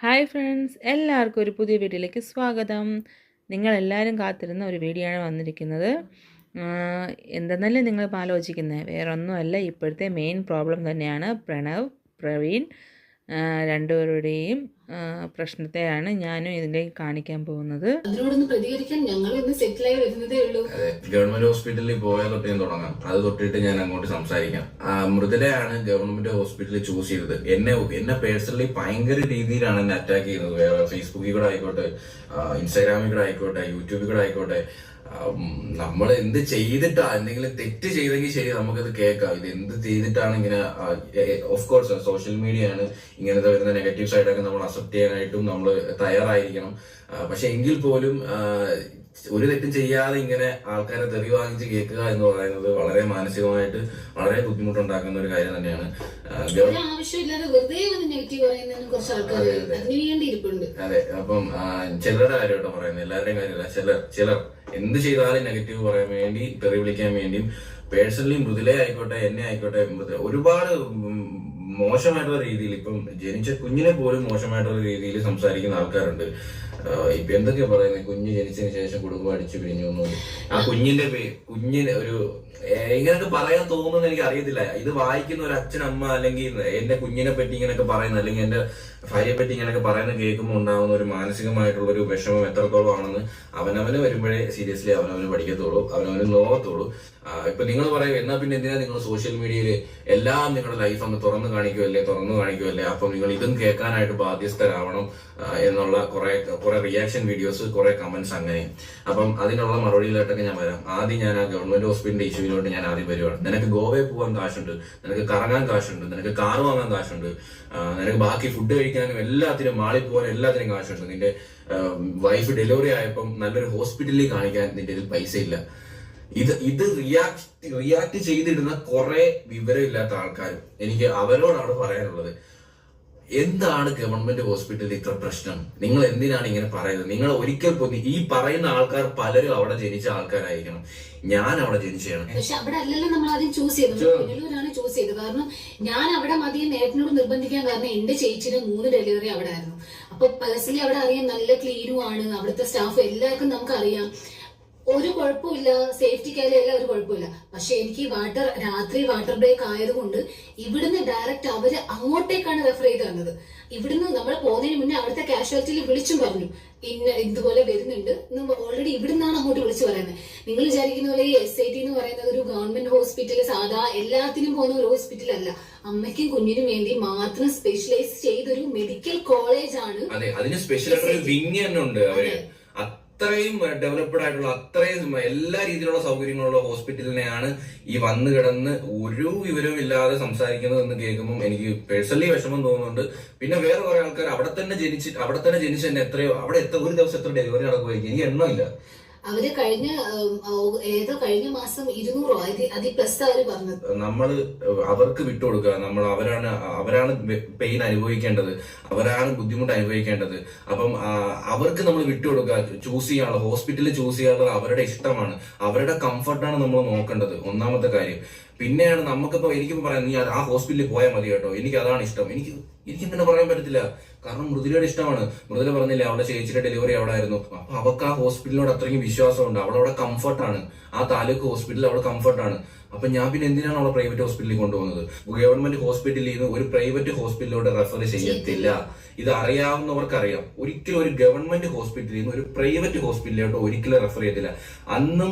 Hi friends, എല്ലാവർക്കും ഒരു പുതിയ വീഡിയോയിലേക്ക് സ്വാഗതം. നിങ്ങളെല്ലാവരും കാത്തിരുന്ന ഒരു വീഡിയോ ആണ് വന്നിരിക്കുന്നത്. എന്തെന്നല്ലേ നിങ്ങൾ ആലോചിക്കുന്നത്? വേറെ ഒന്നുമല്ല, ഇപ്പോഴത്തെ മെയിൻ പ്രോബ്ലം തന്നെയാണ് പ്രണവ്, പ്രവീൺ രണ്ടുപേരുടെയും പ്രശ്നത്തെയാണ് ഞാനും ഇതിലേക്ക് കാണിക്കാൻ പോകുന്നത്. അതിനോടൊന്ന് പ്രതികരിക്കാൻ ഞങ്ങൾ ഇന്ന് സെറ്റിലായി വരുന്നതേ ഉള്ളൂ. ഗവൺമെന്റ് ഹോസ്പിറ്റലിൽ പോയാൽ തൊട്ടേ തുടങ്ങാം. അത് തൊട്ടിട്ട് ഞാൻ അങ്ങോട്ട് സംസാരിക്കാം. മൃദുലയാണ് ഗവൺമെന്റ് ഹോസ്പിറ്റലിൽ ചൂസ് ചെയ്തത്. എന്നെ പേഴ്സണലി ഭയങ്കര രീതിയിലാണ് എന്നെ അറ്റാക്ക് ചെയ്യുന്നത്. വേറെ ഫേസ്ബുക്കിൽ കൂടെ ആയിക്കോട്ടെ, ഇൻസ്റ്റാഗ്രാമിൽ കൂടെ ആയിക്കോട്ടെ, യൂട്യൂബിൽ കൂടെ ആയിക്കോട്ടെ. നമ്മൾ എന്ത് ചെയ്തിട്ടാ, എന്തെങ്കിലും തെറ്റ് ചെയ്തെങ്കിൽ ശരി നമുക്കത് കേൾക്കാം. ഇത് എന്ത് ചെയ്തിട്ടാണ് ഇങ്ങനെ, ഓഫ് കോഴ്സ് സോഷ്യൽ മീഡിയ ആണ്, ഇങ്ങനത്തെ വരുന്ന നെഗറ്റീവ് സൈഡൊക്കെ നമ്മൾ അക്സെപ്റ്റ് ചെയ്യാനായിട്ടും നമ്മൾ തയ്യാറായിരിക്കണം. പക്ഷെ എങ്കിൽ പോലും ഒരു തെറ്റും ചെയ്യാതെ ഇങ്ങനെ ആൾക്കാരെ തെറി വാങ്ങിച്ച് കേൾക്കുക എന്ന് പറയുന്നത് വളരെ മാനസികമായിട്ട് വളരെ ബുദ്ധിമുട്ടുണ്ടാക്കുന്ന ഒരു കാര്യം തന്നെയാണ്. അതെ, അപ്പം ചിലരുടെ കാര്യമായിട്ടോ പറയുന്നത്, എല്ലാവരുടെയും കാര്യമല്ല. ചിലർ എന്ത് ചെയ്താലും നെഗറ്റീവ് പറയാൻ വേണ്ടി, തെറി വിളിക്കാൻ വേണ്ടിയും, പേഴ്സണലി മൃദുല ആയിക്കോട്ടെ, എന്നെ ആയിക്കോട്ടെ, ഒരുപാട് മോശമായിട്ടുള്ള രീതിയിൽ, ഇപ്പം ജനിച്ച കുഞ്ഞിനെ പോലും മോശമായിട്ടുള്ള രീതിയിൽ സംസാരിക്കുന്ന ആൾക്കാരുണ്ട്. ഇപ്പൊ എന്തൊക്കെയാ പറയുന്നത്, കുഞ്ഞ് ജനിച്ചതിന് ശേഷം കുടുംബം അടിച്ചു പിരിഞ്ഞു എന്നു. ആ കുഞ്ഞിന് ഒരു ഇങ്ങനൊക്കെ പറയാൻ തോന്നുന്നു എനിക്ക് അറിയത്തില്ല. ഇത് വായിക്കുന്ന ഒരു അച്ഛനമ്മ, അല്ലെങ്കിൽ എന്റെ കുഞ്ഞിനെ പറ്റി ഇങ്ങനെയൊക്കെ പറയുന്നത്, അല്ലെങ്കിൽ എന്റെ ഭാര്യയെ പറ്റി ഇങ്ങനെയൊക്കെ പറയുന്നത് കേൾക്കുമ്പോൾ ഉണ്ടാകുന്ന ഒരു മാനസികമായിട്ടുള്ള ഒരു വിഷമം എത്രത്തോളം ആണെന്ന് അവനവന് വരുമ്പോഴേ സീരിയസ്ലി അവനവന് പഠിക്കത്തുള്ളൂ, അവനവന് നോക്കത്തുള്ളൂ. ഇപ്പൊ നിങ്ങൾ പറയും, എന്നാ പിന്നെ എന്തിനാ നിങ്ങൾ സോഷ്യൽ മീഡിയയിൽ എല്ലാം നിങ്ങളുടെ ലൈഫ് അങ്ങ് തുറന്നു കാണിക്കുമല്ലേ, അപ്പം നിങ്ങൾ ഇതും കേൾക്കാനായിട്ട് ബാധ്യസ്ഥരാവണം എന്നുള്ള കുറെ റിയാക്ഷൻ വീഡിയോസ്, കുറെ കമന്റ്സ് അങ്ങനെ. അപ്പം അതിനുള്ള മറുപടിയിലായിട്ടൊക്കെ ഞാൻ വരാം. ആദ്യം ഞാൻ ആ ഗവൺമെന്റ് ഹോസ്പിറ്റലിന്റെ ഇഷ്യൂവിലോട്ട് ഞാൻ ആദ്യം വരുവാണ്. നിനക്ക് ഗോവയിൽ പോകാൻ കാശുണ്ട്, നിനക്ക് കറങ്ങാൻ കാശുണ്ട്, നിനക്ക് കാർ വാങ്ങാൻ കാശുണ്ട്, നിനക്ക് ബാക്കി ഫുഡ് കഴിക്കാനും എല്ലാത്തിനും, മാളിൽ പോകാനും എല്ലാത്തിനും കാശുണ്ട്. നിന്റെ വൈഫ് ഡെലിവറി ആയപ്പം നല്ലൊരു ഹോസ്പിറ്റലിൽ കാണിക്കാൻ നിന്റെ ഇതിൽ പൈസ ഇല്ല. ഇത് റിയാക്ട് ചെയ്തിടുന്ന കുറെ വിവരമില്ലാത്ത ആൾക്കാരും, എനിക്ക് അവരോടാണ് പറയാനുള്ളത്. എന്താണ് ഗവൺമെന്റ് ഹോസ്പിറ്റലിൽ ഇത്ര പ്രശ്നം? നിങ്ങൾ എന്തിനാണ് ഇങ്ങനെ പറയുന്നത്? നിങ്ങൾ ഒരിക്കൽ പോലും, ഈ പറയുന്ന ആൾക്കാർ പലരും അവിടെ ജനിച്ച ആൾക്കാരായിരിക്കണം. ഞാൻ അവിടെ ജനിച്ചതാണ്. പക്ഷെ അവിടെ അല്ലല്ലോ നമ്മൾ ആദ്യം ചൂസ് ചെയ്തത്, പുനലൂരാണ് ചൂസ് ചെയ്തത്. കാരണം ഞാൻ അവിടെ മതിയെ നേട്ടനോട് നിർബന്ധിക്കാൻ കാരണം എന്റെ ചേച്ചിയുടെ 3 ഡെലിവറി അവിടെ ആയിരുന്നു. അപ്പൊ പേഴ്സണലി അവിടെ അറിയാം, നല്ല ക്ലീനും ആണ് അവിടുത്തെ സ്റ്റാഫ്, എല്ലാവർക്കും നമുക്ക് അറിയാം, ഒരു കുഴപ്പമില്ല, സേഫ്റ്റിക്കായാലും എല്ലാം ഒരു കുഴപ്പമില്ല. പക്ഷെ എനിക്ക് രാത്രി വാട്ടർ ബ്രേക്ക് ആയതുകൊണ്ട് ഇവിടുന്ന് ഡയറക്റ്റ് അവര് അങ്ങോട്ടേക്കാണ് റെഫർ ചെയ്ത് തന്നത്. ഇവിടുന്ന് നമ്മൾ പോകുന്നതിന് മുന്നേ അവിടുത്തെ കാഷ്വാലിറ്റിയിൽ വിളിച്ചും പറഞ്ഞു, ഇതുപോലെ വരുന്നുണ്ട്. ഓൾറെഡി ഇവിടുന്നാണ് അങ്ങോട്ട് വിളിച്ചു പറയുന്നത്. നിങ്ങൾ വിചാരിക്കുന്ന പോലെ ഈ SIT എന്ന് പറയുന്നത് ഒരു ഗവൺമെന്റ് ഹോസ്പിറ്റൽ, സാധാ എല്ലാത്തിനും പോകുന്ന ഒരു ഹോസ്പിറ്റൽ അല്ല. അമ്മയ്ക്കും കുഞ്ഞിനും വേണ്ടി മാത്രം സ്പെഷ്യലൈസ് ചെയ്തൊരു മെഡിക്കൽ കോളേജ് ആണ്. അത്രയും ഡെവലപ്ഡ് ആയിട്ടുള്ള, അത്രയും എല്ലാ രീതിയിലുള്ള സൗകര്യങ്ങളുള്ള ഹോസ്പിറ്റലിനെയാണ് ഈ വന്നു കിടന്ന് ഒരു വിവരവും ഇല്ലാതെ സംസാരിക്കുന്നത് എന്ന് കേൾക്കുമ്പോൾ എനിക്ക് പേഴ്സണലി വിഷമം തോന്നുന്നുണ്ട്. പിന്നെ വേറെ കുറെ ആൾക്കാർ അവിടെ തന്നെ ജനിച്ച് തന്നെ എത്രയോ, അവിടെ ഒരു ദിവസം എത്ര ഡെലിവറി നടക്കുമായിരിക്കും, എനിക്ക് എണ്ണമില്ല. അവര് കഴിഞ്ഞ മാസം 200 അതി പ്ലസ് അവര് പറഞ്ഞത്. നമ്മള് അവർക്ക് വിട്ടുകൊടുക്കുക. അവരാണ് പെയിൻ അനുഭവിക്കേണ്ടത്, അവരാണ് ബുദ്ധിമുട്ട് അനുഭവിക്കേണ്ടത്. അപ്പം അവർക്ക് നമ്മൾ വിട്ടുകൊടുക്കുക. ചൂസ് ചെയ്യാനുള്ള ഹോസ്പിറ്റലിൽ ചൂസ് ചെയ്യാനുള്ളത് അവരുടെ ഇഷ്ടമാണ്, അവരുടെ കംഫർട്ടാണ് നമ്മൾ നോക്കേണ്ടത്, ഒന്നാമത്തെ കാര്യം. പിന്നെയാണ് നമുക്കിപ്പോ, എനിക്കിപ്പോ പറയാം, നീ ആ ഹോസ്പിറ്റലിൽ പോയാൽ മതി കേട്ടോ, എനിക്ക് അതാണ് ഇഷ്ടം, എനിക്ക് ഇങ്ങനെ പറയാൻ പറ്റത്തില്ല. കാരണം മൃദുലയുടെ ഇഷ്ടമാണ്. മൃദുല പറഞ്ഞില്ല, അവളുടെ ചേച്ചിയുടെ ഡെലിവറി അവിടെ ആയിരുന്നു. അപ്പൊ അവൾക്ക് ആ ഹോസ്പിറ്റലിനോട് അത്രയും വിശ്വാസമുണ്ട്, അവളവിടെ കംഫർട്ടാണ്, ആ താലൂക്ക് ഹോസ്പിറ്റലിൽ അവിടെ കംഫർട്ടാണ്. അപ്പൊ ഞാൻ പിന്നെ എന്തിനാണ് അവളെ പ്രൈവറ്റ് ഹോസ്പിറ്റലിൽ കൊണ്ടുപോകുന്നത്? ഗവൺമെന്റ് ഹോസ്പിറ്റലിൽ നിന്ന് ഒരു പ്രൈവറ്റ് ഹോസ്പിറ്റലിലോട്ട് റെഫർ ചെയ്യത്തില്ല. ഇത് അറിയാവുന്നവർക്കറിയാം. ഒരിക്കലും ഒരു ഗവൺമെന്റ് ഹോസ്പിറ്റലിൽ നിന്ന് ഒരു പ്രൈവറ്റ് ഹോസ്പിറ്റലിലോട്ട് ഒരിക്കലും റെഫർ ചെയ്യത്തില്ല. അന്നും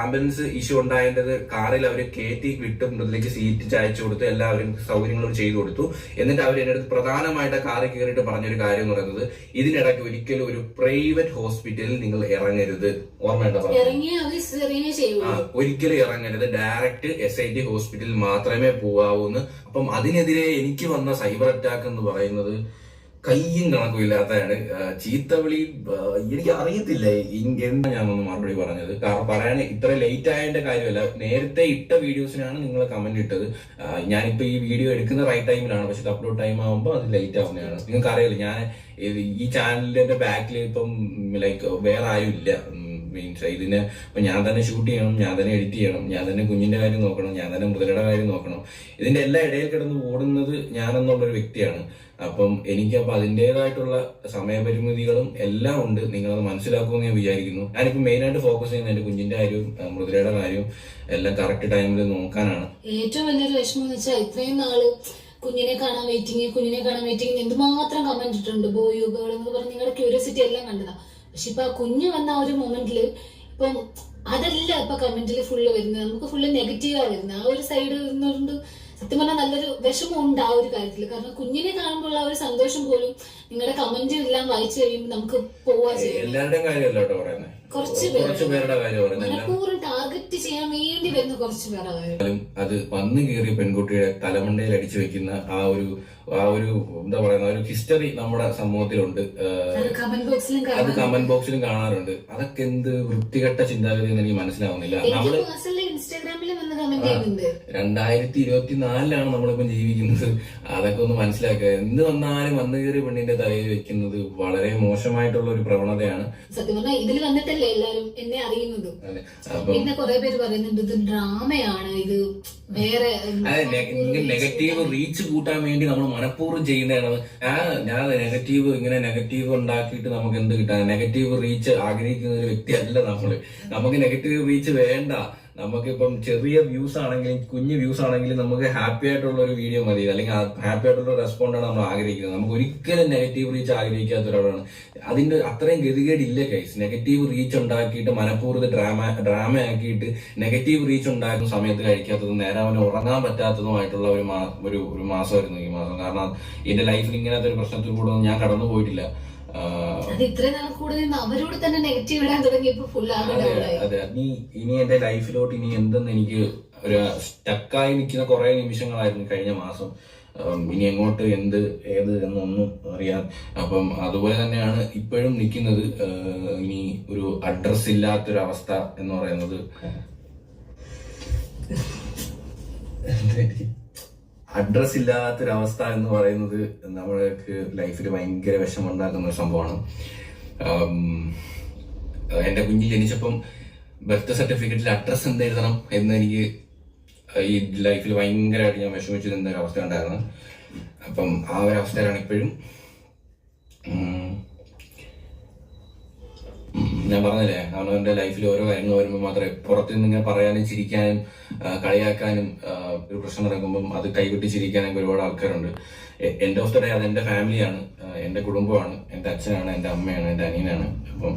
ആംബുലൻസ് ഇഷ്യൂ ഉണ്ടായത് കാറിൽ അവര് കയറ്റി വിട്ട് മൃദുലയ്ക്ക് സീറ്റ് ചായച്ചു കൊടുത്ത് എല്ലാവരും സൗകര്യങ്ങളും ചെയ്തു കൊടുത്തു. എന്നിട്ട് അവർ എന്റെ അടുത്ത് പ്രധാനമായിട്ട് കാറിൽ കയറിയിട്ട് പറഞ്ഞൊരു കാര്യം എന്ന് പറയുന്നത്, ഇതിനിടയ്ക്ക് ഒരിക്കലും ഒരു പ്രൈവറ്റ് ഹോസ്പിറ്റലിൽ നിങ്ങൾ ഇറങ്ങരുത്. ഓർമ്മയുണ്ടോ? ഒരിക്കലും ഇറങ്ങരുത്, ഡയറക്റ്റ് SIT ഹോസ്പിറ്റലിൽ മാത്രമേ പോവാവൂന്ന്. അപ്പം അതിനെതിരെ എനിക്ക് വന്ന സൈബർ അറ്റാക്ക് എന്ന് പറയുന്നത് കയ്യും കണക്കും ഇല്ലാത്തതാണ്. ചീത്തവിളി എനിക്ക് അറിയത്തില്ല എന്താ ഞാനൊന്ന് മറുപടി പറഞ്ഞത്. കാരണം പറയാൻ ഇത്ര ലേറ്റ് ആയതിന്റെ കാര്യമല്ല, നേരത്തെ ഇട്ട വീഡിയോസിനാണ് നിങ്ങൾ കമന്റ് ഇട്ടത്. ഞാനിപ്പോ ഈ വീഡിയോ എടുക്കുന്ന റൈറ്റ് ടൈമിലാണ്, പക്ഷെ അപ്ലോഡ് ടൈം ആകുമ്പോൾ അത് ലേറ്റ് ആവുന്നതാണ്. നിങ്ങൾക്ക് അറിയില്ല, ഞാൻ ഈ ചാനലിന്റെ ബാക്കിൽ ഇപ്പം ലൈക്ക് വേറെ ആരും ഇല്ല. മീൻസ് ഇതിന് ഇപ്പൊ ഞാൻ തന്നെ ഷൂട്ട് ചെയ്യണം, ഞാൻ തന്നെ എഡിറ്റ് ചെയ്യണം, ഞാൻ തന്നെ കുഞ്ഞിന്റെ കാര്യം നോക്കണം, ഞാൻ തന്നെ മൃദുലയുടെ കാര്യം നോക്കണം. ഇതിന്റെ എല്ലാ ഇടയിൽ കിടന്ന് ഓടുന്നത് ഞാനെന്നുള്ളൊരു വ്യക്തിയാണ്. അപ്പം എനിക്കപ്പോൾ അതിൻ്റെതായിട്ടുള്ള സമയപരിമിതികളും എല്ലാം ഉണ്ട്. നിങ്ങളത് മനസ്സിലാക്കുമെന്ന് ഞാൻ വിചാരിക്കുന്നു. ഞാനിപ്പോൾ മെയിനായിട്ട് ഫോക്കസ് ചെയ്യുന്നത് എൻ്റെ കുഞ്ഞിന്റെ കാര്യവും മൃദുലയുടെ കാര്യവും എല്ലാം കറക്റ്റ് ടൈമിൽ നോക്കാനാണ്. ഏറ്റവും വലിയൊരു വിഷമം എന്ന് വെച്ചാൽ ഇത്രയും നാള് കുഞ്ഞിനെ കാണാൻ വെയിറ്റിംഗ് എന്തുമാത്രം കമന്റ് ഇട്ടുണ്ട്, ബോയോ ഗേൾ എന്ന് പറഞ്ഞ് നിങ്ങളുടെ ക്യൂരിയോസിറ്റി എല്ലാം കണ്ടതാ. പക്ഷെ ഇപ്പൊ ആ കുഞ്ഞ് വന്ന ആ ഒരു മൊമെന്റില് ഇപ്പം അതല്ല ഇപ്പൊ കമന്റിൽ ഫുള്ള് വരുന്നത്, നമുക്ക് ഫുള്ള് നെഗറ്റീവാ വരുന്നത്. ആ ഒരു സൈഡ് വരുന്നതുകൊണ്ട് സത്യം പറഞ്ഞാൽ നല്ലൊരു വിഷമം ഉണ്ട് ആ ഒരു കാര്യത്തിൽ. കാരണം കുഞ്ഞിനെ കാണുമ്പോൾ ആ ഒരു സന്തോഷം പോലും നിങ്ങളുടെ കമന്റ് എല്ലാം വായിച്ചു കഴിയുമ്പോൾ നമുക്ക് പോവാ ചെയ്യും. എല്ലാവരുടെയും കാര്യമല്ല കേട്ടോ പറയുന്നത്, കുറച്ച് പേരുടെ കാര്യം പറയുന്നത്. മനഃപൂർവ്വം ടാർഗറ്റ് ചെയ്യാൻ വേണ്ടി വരുന്ന കുറച്ച് പേരുടെ കാര്യം. അത് വന്നു കയറിയ പെൺകുട്ടിയുടെ തലമണ്ടയിൽ അടിച്ചു വെക്കുന്ന ആ ഒരു എന്താ പറയുന്ന ഒരു ഹിസ്റ്ററി നമ്മുടെ സമൂഹത്തിലുണ്ട്. അത് കമന്റ് ബോക്സിലും കാണാറുണ്ട്. അതൊക്കെ എന്ത് വൃത്തികെട്ട ചിന്താഗതി എന്ന് എനിക്ക് മനസ്സിലാവുന്നില്ല. നമ്മള് 2024 നമ്മളിപ്പം ജീവിക്കുന്നത്. അതൊക്കെ ഒന്ന് മനസ്സിലാക്കുക. എന്ത് വന്നാലും വന്നു കയറി പെണ്ണിന്റെ തലയിൽ വെക്കുന്നത് വളരെ മോശമായിട്ടുള്ള ഒരു പ്രവണതയാണ്. സത്യം പറഞ്ഞാൽ ഇതിൽ വന്നിട്ടല്ലേ എല്ലാരും എന്നെ അറിയുന്നത്. പിന്നെ കുറെ പേര് പറയുന്നുണ്ട് ഇത് ഡ്രാമയാണ്, ഇത് വേറെ നെഗറ്റീവ് റീച്ച് കൂട്ടാൻ വേണ്ടി നമ്മൾ മനഃപൂർവ്വം ചെയ്യുന്നതാണ്. ഞാൻ നെഗറ്റീവ് ഉണ്ടാക്കിയിട്ട് നമുക്ക് എന്ത് കിട്ടാൻ? നെഗറ്റീവ് റീച്ച് ആഗ്രഹിക്കുന്ന ഒരു വ്യക്തിയല്ല നമ്മള്. നമുക്ക് നെഗറ്റീവ് റീച്ച് വേണ്ട. നമുക്കിപ്പം ചെറിയ വ്യൂസ് ആണെങ്കിലും കുഞ്ഞു വ്യൂസ് ആണെങ്കിലും നമുക്ക് ഹാപ്പി ആയിട്ടുള്ള ഒരു വീഡിയോ മതി, അല്ലെങ്കിൽ ഹാപ്പി ആയിട്ടുള്ള റെസ്പോണ്ടാണ് നമ്മൾ ആഗ്രഹിക്കുന്നത്. നമുക്ക് ഒരിക്കലും നെഗറ്റീവ് റീച്ച് ആഗ്രഹിക്കാത്ത ഒരാളാണ്. അതിന്റെ അത്രയും ഗതികേടില്ല ഗൈസ്. നെഗറ്റീവ് റീച്ച് ഉണ്ടാക്കിയിട്ട് മനഃപൂർവ്വം ഡ്രാമ ആക്കിയിട്ട് നെഗറ്റീവ് റീച്ച് ഉണ്ടാക്കുന്ന സമയത്ത് കഴിക്കാത്തതും നേരെ അവന് ഉറങ്ങാൻ പറ്റാത്തതുമായിട്ടുള്ള ഒരു മാസമായിരുന്നു ഈ മാസം. കാരണം എന്റെ ലൈഫിൽ ഇങ്ങനത്തെ ഒരു പ്രശ്നത്തിൽ കൂടെ ഞാൻ കടന്നു പോയിട്ടില്ല. അവരോട് തന്നെ നെഗറ്റീവ് ഇടാൻ തുടങ്ങിയപ്പോ ഫുൾ അതെ. ഇനി എന്റെ ലൈഫിലോട്ട് ഇനി എന്തെന്ന് എനിക്ക് ഒരു സ്റ്റക്കായി നിൽക്കുന്ന കുറെ നിമിഷങ്ങളായിരുന്നു കഴിഞ്ഞ മാസം. ഇനി എങ്ങോട്ട് ഏത് എന്നൊന്നും അറിയാം. അപ്പം അതുപോലെ തന്നെയാണ് ഇപ്പോഴും നിൽക്കുന്നത്. ഇനി ഒരു അഡ്രസ് ഇല്ലാത്തൊരവസ്ഥ എന്ന് പറയുന്നത് അഡ്രസ് ഇല്ലാത്തൊരവസ്ഥ എന്ന് പറയുന്നത് നമ്മൾക്ക് ലൈഫിൽ ഭയങ്കര വിഷമമുണ്ടാക്കുന്ന ഒരു സംഭവമാണ്. എൻ്റെ കുഞ്ഞ് ജനിച്ചപ്പം ബർത്ത് സർട്ടിഫിക്കറ്റിൽ അഡ്രസ് എന്ത് എഴുതണം എന്ന് എനിക്ക് ഈ ലൈഫിൽ ഭയങ്കരമായിട്ട് ഞാൻ വിഷമിച്ചു നിന്ന ഒരു അവസ്ഥ ഉണ്ടായിരുന്നു. അപ്പം ആ ഒരു അവസ്ഥയിലാണ് ഇപ്പോഴും. ഞാൻ പറഞ്ഞില്ലേ, അവനവന്റെ ലൈഫിൽ ഓരോ കാര്യങ്ങൾ വരുമ്പോൾ മാത്രമേ പുറത്തു നിന്ന് ഇങ്ങനെ പറയാനും ചിരിക്കാനും കളിയാക്കാനും ഒരു പ്രശ്നം നടക്കുമ്പം അത് കൈവിട്ട് ചിരിക്കാനൊക്കെ ഒരുപാട് ആൾക്കാരുണ്ട്. എൻഡ് ഓഫ് ദ ഡേ അത് എന്റെ ഫാമിലിയാണ്, എന്റെ കുടുംബമാണ്, എന്റെ അച്ഛനാണ്, എന്റെ അമ്മയാണ്, എന്റെ അനിയനാണ്. അപ്പം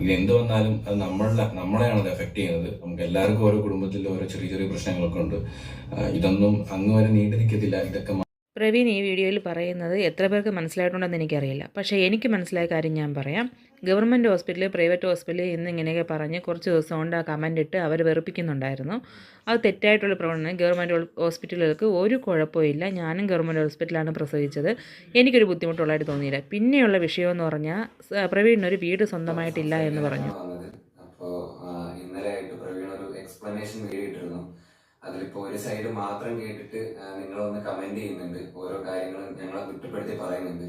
ഇതെന്ത് വന്നാലും അത് നമ്മളെയാണ് അത് എഫക്ട് ചെയ്യുന്നത്. നമുക്ക് എല്ലാവർക്കും ഓരോ കുടുംബത്തിൽ ഓരോ ചെറിയ ചെറിയ പ്രശ്നങ്ങളൊക്കെ ഉണ്ട്. ഇതൊന്നും അങ്ങ് വരെ നീണ്ടു നിൽക്കത്തില്ല. ഇതൊക്കെ പ്രവീൺ ഈ വീഡിയോയിൽ പറയുന്നത് എത്ര പേർക്ക് മനസ്സിലായിട്ടുണ്ടെന്ന് എനിക്കറിയില്ല. പക്ഷേ എനിക്ക് മനസ്സിലായ കാര്യം ഞാൻ പറയാം. ഗവൺമെൻറ് ഹോസ്പിറ്റൽ, പ്രൈവറ്റ് ഹോസ്പിറ്റൽ എന്നിങ്ങനെയൊക്കെ പറഞ്ഞ് കുറച്ച് ദിവസം കൊണ്ട് ആ കമൻ്റ് ഇട്ട് അവർ വെറുപ്പിക്കുന്നുണ്ടായിരുന്നു. അത് തെറ്റായിട്ടുള്ള പ്രവണന. ഗവൺമെൻറ് ഹോസ്പിറ്റലുകൾക്ക് ഒരു കുഴപ്പമില്ല. ഞാനും ഗവൺമെൻറ് ഹോസ്പിറ്റലാണ് പ്രസവിച്ചത്. എനിക്കൊരു ബുദ്ധിമുട്ടുള്ളതായിട്ട് തോന്നിയില്ല. പിന്നെയുള്ള വിഷയമെന്ന് പറഞ്ഞാൽ പ്രവീണിനൊരു വീട് സ്വന്തമായിട്ടില്ല എന്ന് പറഞ്ഞു. അപ്പോൾ ഇന്നലെ ആയിട്ട് പ്രവീൺ ഒരു എക്സ്പ്ലനേഷൻ വീഡിയോ ഇട്ടിരുന്നു. അതിലിപ്പോ ഒരു സൈഡ് മാത്രം കേട്ടിട്ട് നിങ്ങളൊന്ന് കമന്റ് ചെയ്യുന്നുണ്ട്, ഓരോ കാര്യങ്ങളും ഞങ്ങളെ കുറ്റപ്പെടുത്തി പറയുന്നുണ്ട്.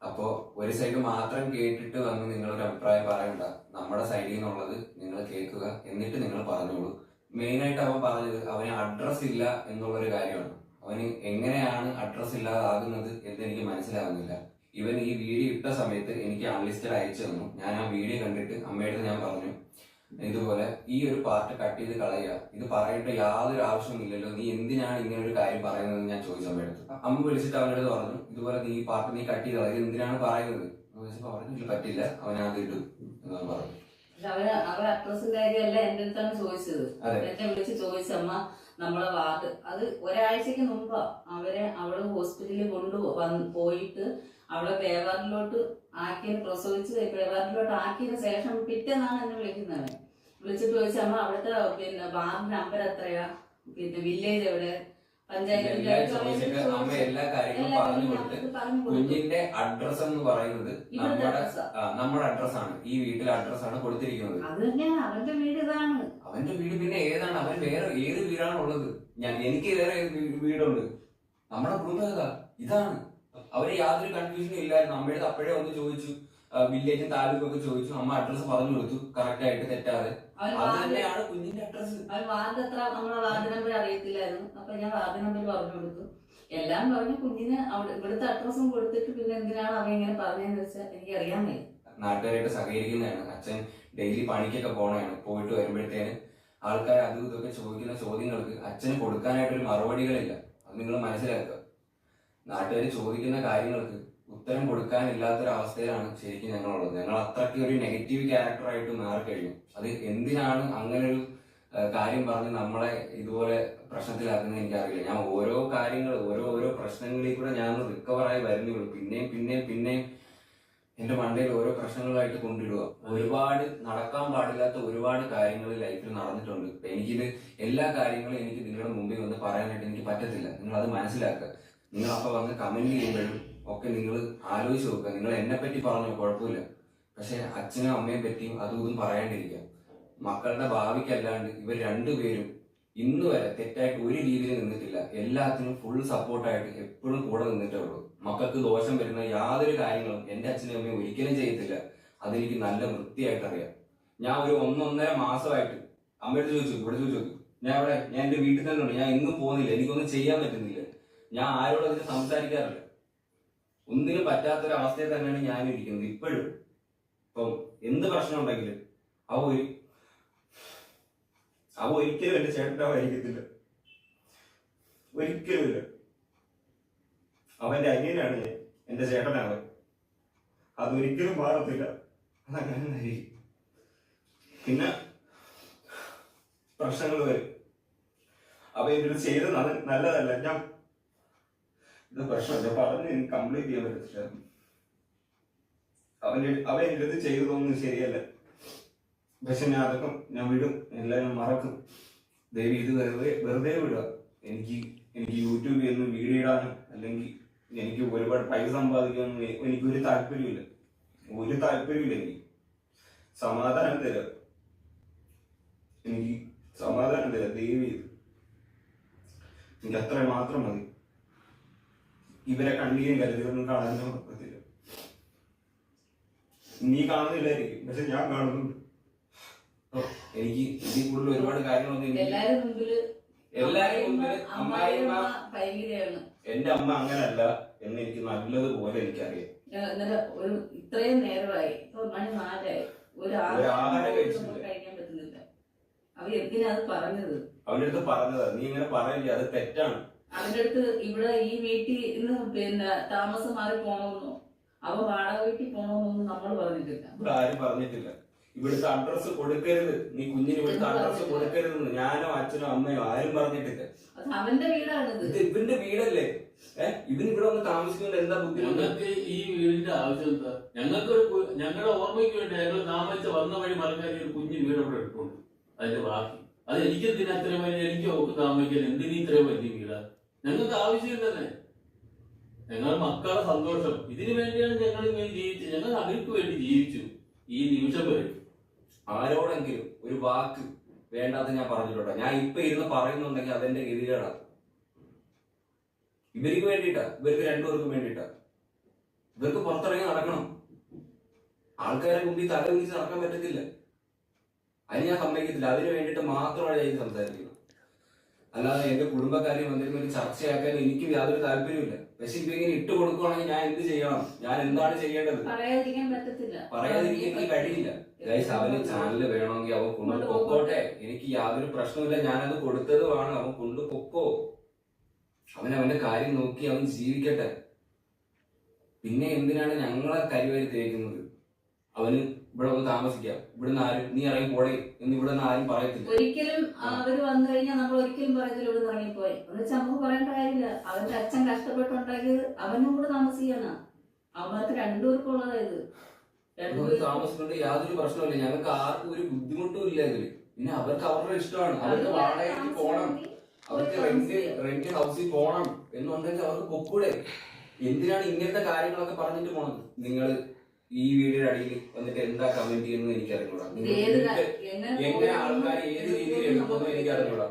അപ്പോ ഒരു സൈഡ് മാത്രം കേട്ടിട്ട് വന്ന് നിങ്ങളൊരു അഭിപ്രായം പറയണ്ട. നമ്മുടെ സൈഡിൽ നിന്നുള്ളത് നിങ്ങൾ കേൾക്കുക, എന്നിട്ട് നിങ്ങൾ പറഞ്ഞോളൂ. മെയിനായിട്ട് അവൻ പറഞ്ഞത് അവന് അഡ്രസ് ഇല്ല എന്നുള്ളൊരു കാര്യമാണ്. അവന് എങ്ങനെയാണ് അഡ്രസ് ഇല്ലാതാകുന്നത് എന്ന് എനിക്ക് മനസ്സിലാകുന്നില്ല. ഇവൻ ഈ വീഡിയോ ഇട്ട സമയത്ത് എനിക്ക് അൺലിസ്റ്റഡ് അയച്ചു തന്നു. ഞാൻ ആ വീഡിയോ കണ്ടിട്ട് അമ്മയുടെ ഞാൻ പറഞ്ഞു, ഇതുപോലെ ഈ ഒരു പാർട്ട് കട്ട് ചെയ്ത് കളയുക, ഇത് പറയേണ്ട യാതൊരു ആവശ്യമില്ലല്ലോ, നീ എന്തിനാണ് ഇങ്ങനെ ഒരു കാര്യം പറയുന്നത് ഞാൻ ചോദിച്ചു അമ്മയെടുത്ത്. അമ്മ വിളിച്ചിട്ട് അവനോട് പറഞ്ഞു, ഇതുപോലെ നീ ഈ പാർട്ട് നീ കട്ട് ചെയ്ത് കളയുക, എന്തിനാണ് പറയുന്നത് പറഞ്ഞു. പറ്റില്ല, അവനത് ഇടും എന്നാണ് പറഞ്ഞു. അവരുടെ അഡ്രസ്സിന്റെ കാര്യമല്ല എന്റെ അടുത്താണ് ചോദിച്ചത്. എന്നെ വിളിച്ച് ചോദിച്ചമ്മ നമ്മളെ വാർഡ് അത് ഒരാഴ്ചക്ക് മുമ്പാ അവള് ഹോസ്പിറ്റലിൽ പോയിട്ട് അവളെ പേവാറിലോട്ട് ആക്കിയത്, പ്രസവിച്ച് പേവാറിലോട്ട് ആക്കിയതിന് ശേഷം പിറ്റേന്നാണ് എന്നെ വിളിക്കുന്നത്. വിളിച്ചിട്ട് ചോദിച്ചമ്മ അവിടുത്തെ പിന്നെ വാർഡ് നമ്പർ എത്രയാ, പിന്നെ വില്ലേജ് എവിടെ, പഞ്ചായത്തിന്റെ അമ്മ എല്ലാ കാര്യങ്ങളും പറഞ്ഞു കൊടുത്ത് കുഞ്ഞിന്റെ അഡ്രസ് എന്ന് പറയുന്നത് നമ്മുടെ അഡ്രസ്സാണ്, ഈ വീട്ടിലെ അഡ്രസ്സാണ് കൊടുത്തിരിക്കുന്നത്. അത് തന്നെയാണ് അവന്റെ വീട്. ഇതാണ് അവന്റെ വീട്. പിന്നെ ഏതാണ് അവൻ വേറെ ഏത് വീടാണ് ഉള്ളത്? എനിക്ക് വേറെ വീടുണ്ട്. നമ്മുടെ കുടുംബം ഇതാണ്. അവര് യാതൊരു കൺഫ്യൂഷനും ഇല്ലായിരുന്നു. അമ്മയുടെ അപ്പോഴേ വന്ന് ചോദിച്ചു, വില്ലേജും താലൂക്കൊക്കെ ചോദിച്ചു. അമ്മ അഡ്രസ് പറഞ്ഞു കൊടുത്തു കറക്റ്റ് ആയിട്ട്, തെറ്റാതെ. അത് തന്നെയാണ് കുഞ്ഞിന്റെ അഡ്രസ്. അവൻ വാർഡ് എത്ര നമ്മളെ വാർഡ് നമ്പർ അറിയത്തില്ലായിരുന്നു. അപ്പൊ ഞാൻ വാർഡ് നമ്പർ പറഞ്ഞു കൊടുത്തു. എല്ലാം പറഞ്ഞ് കുഞ്ഞിന് അവിടെ ഇവിടുത്തെ അഡ്രസ്സും കൊടുത്തിട്ട് പിന്നെ എന്തിനാണ് അവൻ ഇങ്ങനെ പറഞ്ഞതെന്ന് വെച്ചാൽ എനിക്ക് അറിയാൻ വയ്യ. നാട്ടുകാരായിട്ട് സഹകരിക്കുന്നതാണ്. അച്ഛൻ ഡെയിലി പണിക്കൊക്കെ പോകണതാണ്. പോയിട്ട് വരുമ്പോഴത്തേന് ആൾക്കാർ അതും ഇതൊക്കെ ചോദിക്കുന്ന ചോദ്യങ്ങൾക്ക് അച്ഛന് കൊടുക്കാനായിട്ടൊരു മറുപടികളില്ല. അത് നിങ്ങൾ മനസ്സിലാക്കുക. നാട്ടുകാർ ചോദിക്കുന്ന കാര്യങ്ങൾക്ക് ഉത്തരം കൊടുക്കാനില്ലാത്തൊരവസ്ഥയിലാണ് ശരിക്കും ഞങ്ങളുള്ളത്. ഞങ്ങൾ അത്രയ്ക്ക് ഒരു നെഗറ്റീവ് ക്യാരക്ടറായിട്ട് മാറിക്കഴിഞ്ഞു. അത് എന്തിനാണ് അങ്ങനെ ഒരു കാര്യം പറഞ്ഞ് നമ്മളെ ഇതുപോലെ പ്രശ്നത്തിലാക്കുന്നത് എനിക്കറിയില്ല. ഞാൻ ഓരോ കാര്യങ്ങൾ ഓരോ പ്രശ്നങ്ങളിൽ കൂടെ ഞാൻ റിക്കവറായി വരുന്നുള്ളൂ. പിന്നെയും എന്റെ മണ്ടയിൽ ഓരോ പ്രശ്നങ്ങളായിട്ട് കൊണ്ടിടുക. ഒരുപാട് നടക്കാൻ പാടില്ലാത്ത ഒരുപാട് കാര്യങ്ങൾ ലൈഫിൽ നടന്നിട്ടുണ്ട്. എനിക്കിത് എല്ലാ കാര്യങ്ങളും എനിക്ക് നിങ്ങളുടെ മുമ്പിൽ വന്ന് പറയാനായിട്ട് എനിക്ക് പറ്റത്തില്ല. നിങ്ങൾ അത് മനസ്സിലാക്കുക. നിങ്ങൾ അപ്പൊ വന്ന് കമന്റ് ചെയ്യുമ്പോഴും ഒക്കെ നിങ്ങൾ ആലോചിച്ച് നോക്കുക. നിങ്ങൾ എന്നെ പറ്റി പറഞ്ഞോ, കുഴപ്പമില്ല. പക്ഷെ അച്ഛനും അമ്മയെ പറ്റിയും അതും ഇതും പറയാണ്ടിരിക്കുക. മക്കളുടെ ഭാവിക്കല്ലാണ്ട് ഇവർ രണ്ടുപേരും ഇന്ന് വരെ തെറ്റായിട്ട് ഒരു രീതിയിൽ നിന്നിട്ടില്ല. എല്ലാത്തിനും ഫുൾ സപ്പോർട്ടായിട്ട് എപ്പോഴും കൂടെ നിന്നിട്ടേ ഉള്ളൂ. മക്കൾക്ക് ദോഷം വരുന്ന യാതൊരു കാര്യങ്ങളും എന്റെ അച്ഛനും അമ്മയും ഒരിക്കലും ചെയ്യത്തില്ല. അതെനിക്ക് നല്ല വൃത്തിയായിട്ട് അറിയാം. ഞാൻ ഒരു 1.5 മാസമായിട്ട് അമ്മയോട് ഇവിടെ ചോദിച്ചു, ഞാൻ എന്റെ വീട്ടിൽ തന്നെ ഉണ്ട്. ഞാൻ ഇന്നും പോകുന്നില്ല. എനിക്കൊന്നും ചെയ്യാൻ പറ്റുന്നില്ല. ഞാൻ ആരോടും അതിന് സംസാരിക്കാറില്ല. ഒന്നിനും പറ്റാത്തൊരവസ്ഥയിൽ തന്നെയാണ് ഞാൻ ഇരിക്കുന്നത് ഇപ്പോഴും. ഇപ്പം എന്ത് പ്രശ്നം ഉണ്ടെങ്കിലും അവ ഒരിക്കലും എന്റെ ചേട്ടനാവായിരിക്കത്തില്ല. ഒരിക്കലുമില്ല. അവന്റെ അനിയനാണ് ഞാൻ, എന്റെ ചേട്ടനാവൻ. അതൊരിക്കലും മാറത്തില്ല. അതങ്ങനെ. പിന്നെ പ്രശ്നങ്ങൾ വരും. അവ എന്നോട് ചെയ്തത് നല്ലതല്ല. ഞാൻ ഇത് പ്രശ്നമില്ല പറഞ്ഞ് എനിക്ക് കംപ്ലീറ്റ് ചെയ്യാൻ പറ്റത്തില്ല. അവൻ എൻ്റെ അടുത്ത് ചെയ്തതൊന്നും ശരിയല്ല. പക്ഷെ ഞാൻ വിടും. എല്ലാവരും മറക്കും. ദയവ് ഇത് വെറുതെ വിടുക. എനിക്ക് യൂട്യൂബിൽ ഒന്ന് വീഡിയോ ഇടാനും അല്ലെങ്കിൽ എനിക്ക് ഒരുപാട് പൈസ സമ്പാദിക്കാനൊന്നും എനിക്കൊരു താല്പര്യമില്ല. എനിക്ക് സമാധാനം തരാം. എനിക്ക് സമാധാനം തരാം. ദയവ് ചെയ്ത് എനിക്ക് അത്ര മാത്രം മതി. ഇവരെ കണ്ണീരും കരുതിയൊന്നും കാണാനൊന്നും പറ്റത്തില്ല. നീ കാണുന്നില്ലായിരിക്കും, പക്ഷെ ഞാൻ കാണുന്നുണ്ട്. എനിക്ക് ഇതിൽ കൂടുതൽ ഒരുപാട് കാര്യങ്ങളൊന്നും എല്ലാരും മുമ്പില് അമ്മായിയമ്മ ഭയങ്കരമാണ്. എന്റെ അമ്മ അങ്ങനല്ല എന്ന് എനിക്ക് നല്ലതുപോലെ എനിക്കറിയാം. ഒരു ഇത്രയും നേരമായി, ഇപ്പൊ മണി 4ആയി, ഒരു ആഹാരം കഴിക്കാൻ പറ്റുന്നില്ല. അവ എന്തിനാ അത് പറഞ്ഞത്? അവന്റെ അടുത്ത് പറഞ്ഞതാ, നീ ഇങ്ങനെ പറയില്ല, അത് തെറ്റാണ്. അവന്റെ അടുത്ത് ഇവിടെ ഈ വീട്ടിൽ നിന്ന് പിന്നെ താമസം മാറി പോണമെന്നോ അവ വാടക വീട്ടിൽ പോണമെന്നൊന്നും നമ്മൾ പറഞ്ഞിട്ടില്ല. ഇവിടെ ആരും പറഞ്ഞിട്ടില്ല. ഇവിടുത്തെ അഡ്രസ് കൊടുക്കരുത്, നീ കുഞ്ഞിന് ഇവിടുത്തെ അഡ്രസ് കൊടുക്കരുതെന്ന് ഞാനോ അച്ഛനോ അമ്മയോ ആരും പറഞ്ഞിട്ടില്ല. അത് അവന്റെ വീടാണിത്. ഇത് ഇവന്റെ വീടല്ലേ? ഇവന് ഇവിടെ വന്ന് താമസിക്കുന്നത് എന്താ ബുദ്ധിമുട്ട്? ഈ വീടിന്റെ ആവശ്യം എന്താ? ഞങ്ങളുടെ ഓർമ്മയ്ക്ക് വേണ്ടി ഞങ്ങൾ താമസിച്ച വന്ന വഴി മറക്കാതെ ഒരു കുഞ്ഞു വീട് അവിടെ എടുക്കുന്നുണ്ട്. അതിന്റെ ബാക്കി അത് എനിക്കെന്തിനാ ഇത്രയും വലിയ, എനിക്ക് ഒക്കെ താമസിക്കാൻ എന്തിനീ ഇത്രയും വലിയ വീടാ? ഞങ്ങൾക്ക് ആവശ്യമില്ലെന്നേ. ഞങ്ങൾ മക്കളുടെ സന്തോഷം ഇതിനു വേണ്ടിയാണ് ഞങ്ങൾ ഇങ്ങനെ ജീവിച്ചത്. ഞങ്ങൾ അവർക്ക് വേണ്ടി ജീവിച്ചു ഈ നിമിഷം വരെ. ആരോടെങ്കിലും ഒരു വാക്ക് വേണ്ടാത്ത ഞാൻ പറഞ്ഞിട്ടുണ്ടോ? ഞാൻ ഇപ്പൊ ഇരുന്ന് പറയുന്നുണ്ടെങ്കിൽ അതെന്റെ ഗതികേടാണ്. ഇവർക്ക് വേണ്ടിയിട്ടാ, ഇവർക്ക് രണ്ടുപേർക്കും വേണ്ടിയിട്ടാ. ഇവർക്ക് പുറത്തിറങ്ങി നടക്കണം. ആൾക്കാരെ മുമ്പിൽ തല വിളിച്ച് നടക്കാൻ പറ്റത്തില്ല. അതിന് ഞാൻ സമ്മതിക്കത്തില്ല. അതിന് വേണ്ടിയിട്ട് മാത്രമാണ് ഞാൻ സംസാരിക്കുന്നത്. അല്ലാതെ എന്റെ കുടുംബക്കാരെയും എന്തെങ്കിലും ഒരു ചർച്ചയാക്കാൻ എനിക്ക് യാതൊരു താല്പര്യമില്ല. പക്ഷെ ഇപ്പൊ ഇങ്ങനെ ഇട്ട് കൊടുക്കുവാണെങ്കിൽ ഞാൻ എന്ത് ചെയ്യണം? ഞാൻ എന്താണ് ചെയ്യേണ്ടത്? പറയാതിരിക്കാൻ പറ്റത്തില്ല. പറയാതിരിക്കാൻ എനിക്ക് കഴിയില്ല. ഗൈസ്, അവന് ചാനൽ വേണമെങ്കിൽ അവൻ കൊണ്ടു പൊക്കോട്ടെ. എനിക്ക് യാതൊരു പ്രശ്നമില്ല. ഞാനത് കൊടുത്തതുമാണ്. അവൻ കൊണ്ടു പൊക്കോ. അവന്റെ കാര്യം നോക്കി അവൻ ജീവിക്കട്ടെ. പിന്നെ എന്തിനാണ് ഞങ്ങളെ കരിവാരി തേക്കുന്നത്? അവന് ഇവിടെ വന്ന് താമസിക്കാം, ഇവിടുന്ന് ആരും നീ ഇറങ്ങി പോടേ എന്ന് ഇവിടെ നിന്ന് ആരും പറയത്തില്ല. ഒരിക്കലും അവര് വന്നു കഴിഞ്ഞാൽ നമ്മൾ ഒരിക്കലും പറയത്തില്ല ഇവിടെ നിന്ന് ഇറങ്ങിപ്പോയി. എന്ന് വെച്ചാൽ നമുക്ക് പറയേണ്ട കാര്യമില്ല. അവന്റെ അച്ഛൻ കഷ്ടപ്പെട്ടുണ്ടാക്കിയത് അവനും കൂടെ താമസിക്കാനാ. അവന്മാർക്ക് രണ്ടുപേർക്കും ഉള്ളതായത്. താമസിക്കൊണ്ട് യാതൊരു പ്രശ്നമില്ല. ഞങ്ങൾക്ക് ആർക്കും ഒരു ബുദ്ധിമുട്ടും ഇല്ല ഇതില്. പിന്നെ അവർക്ക് അവരുടെ ഇഷ്ടമാണ്. അവർക്ക് വാടകയ്ക്ക് പോകണം, അവർക്ക് റെന്റ് ഹൗസിൽ പോകണം എന്നുണ്ടെങ്കിൽ അവർക്ക് പൊക്കൂടെ. എന്തിനാണ് ഇങ്ങനത്തെ കാര്യങ്ങളൊക്കെ പറഞ്ഞിട്ട് പോണത്? നിങ്ങൾ ഈ വീഡിയോയുടെ അടിയിൽ വന്നിട്ട് എന്താ കമന്റ് ചെയ്യുന്നത് എനിക്ക് അറിഞ്ഞൂടാ. എങ്ങനെ ആൾക്കാർ ഏത് രീതിയിൽ എടുക്കുമെന്ന് എനിക്ക് അറിഞ്ഞൂടാ.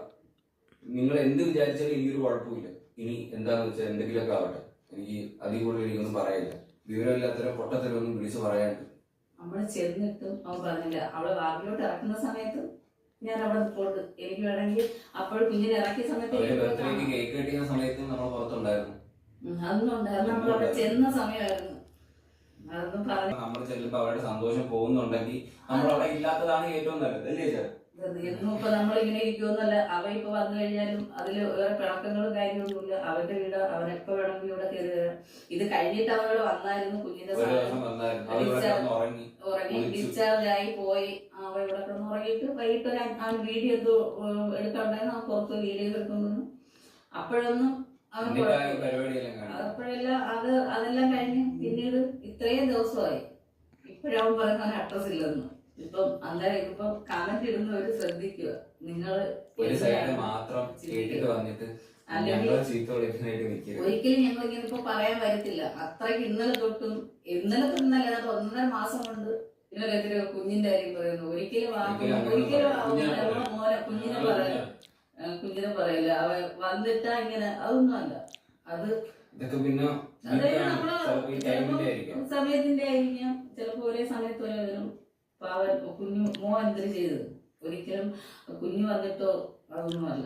നിങ്ങൾ എന്ത് വിചാരിച്ചാലും എനിക്കൊരു കുഴപ്പമില്ല. ഇനി എന്താന്ന് വെച്ചാൽ എന്തെങ്കിലുമൊക്കെ ആവട്ടെ. എനിക്ക് അതിൽ കൂടുതൽ എനിക്കൊന്നും പറയാനില്ല. വിവരമില്ലാത്തവരെ പൊട്ടത്തരൊന്നും വിളിച്ച് പറയാനുണ്ട്. നമ്മള് ചെന്നിട്ടും അവൻ പറഞ്ഞില്ല. അവളെ വാക്കിലോട്ട് ഇറക്കുന്ന സമയത്ത് ഞാൻ അവിടെ പോട്ട് എനിക്ക് വേണമെങ്കിൽ അപ്പോൾ കുഞ്ഞിനെ ഇറക്കിയ സമയത്ത് ബർത്ത്ഡേക്ക് കേക്ക് കട്ടിക്കുന്ന സമയത്ത് നമ്മൾ പുറത്തുണ്ടായിരുന്നു. അതൊന്നും ഉണ്ടായിരുന്നു. നമ്മൾ അവിടെ ചെന്ന സമയമായിരുന്നു. അതൊന്നും പറഞ്ഞു നമ്മൾ ചെല്ലുമ്പോ അവരുടെ സന്തോഷം പോകുന്നുണ്ടെങ്കിൽ നമ്മൾ അവിടെ ഇല്ലാത്തതാണ് ഏറ്റവും നല്ലത്, അല്ലേ സാർ? എന്നും ഇപ്പൊ നമ്മളിങ്ങനെ ഇരിക്കുമെന്നല്ല. അവ ഇപ്പൊ വന്നു കഴിഞ്ഞാലും അതില് വേറെ പിണക്കങ്ങളും കാര്യമൊന്നുമില്ല. അവന്റെ വീട് അവനെപ്പോ വേണമെങ്കിലും ഇവിടെ കയറി വരാം. ഇത് കഴിഞ്ഞിട്ട് അവനോട് വന്നായിരുന്നു കുഞ്ഞിന്റെ ഉറങ്ങി ഡിസ്ചാർജ് ആയി പോയി. അവ ഇവിടെ കിടന്ന് ഉറങ്ങിയിട്ട് വൈകിട്ട് അവൻ വീഡിയോ എന്തോ എടുക്കണ്ടായിരുന്നു. അവൻ പുറത്ത് വീഡിയോ എടുക്കുന്നു. അപ്പോഴൊന്നും അവൻ അപ്പോഴെല്ലാം അതെല്ലാം കഴിഞ്ഞ് പിന്നീട് ഇത്രയും ദിവസമായി ഇപ്പോഴവൻ പറയുന്ന അവൻ അഡ്രസ് ഇല്ലെന്ന്. ഇപ്പം അന്നേരം ഇപ്പൊ കമന്റ് ഇടുന്നവര് ശ്രദ്ധിക്കുക. നിങ്ങള് മാത്രം ഒരിക്കലും ഞങ്ങൾ ഇങ്ങനെ ഇപ്പൊ പറയാൻ വരത്തില്ല. അത്രയ്ക്ക് ഇന്നലെ തൊട്ടും ഇന്നലെ 1.5 മാസം കൊണ്ട് ഇതിനെതിരെ കുഞ്ഞിന്റെ കാര്യം പറയുന്നു. ഒരിക്കലും മോനെ കുഞ്ഞിനെ പറയില്ല. അവ വന്നിട്ടാ ഇങ്ങനെ അതൊന്നും അല്ല. അത് സമയത്തിന്റെ ആയിരിക്കാം. ചിലപ്പോ ഒരേ സമയത്ത് ഒരേ വരും. പാവൻ കുഞ്ഞു മോ എന്തിനു ചെയ്തത്? ഒരിക്കലും കുഞ്ഞു വന്നിട്ടോ അതൊന്നുമല്ല.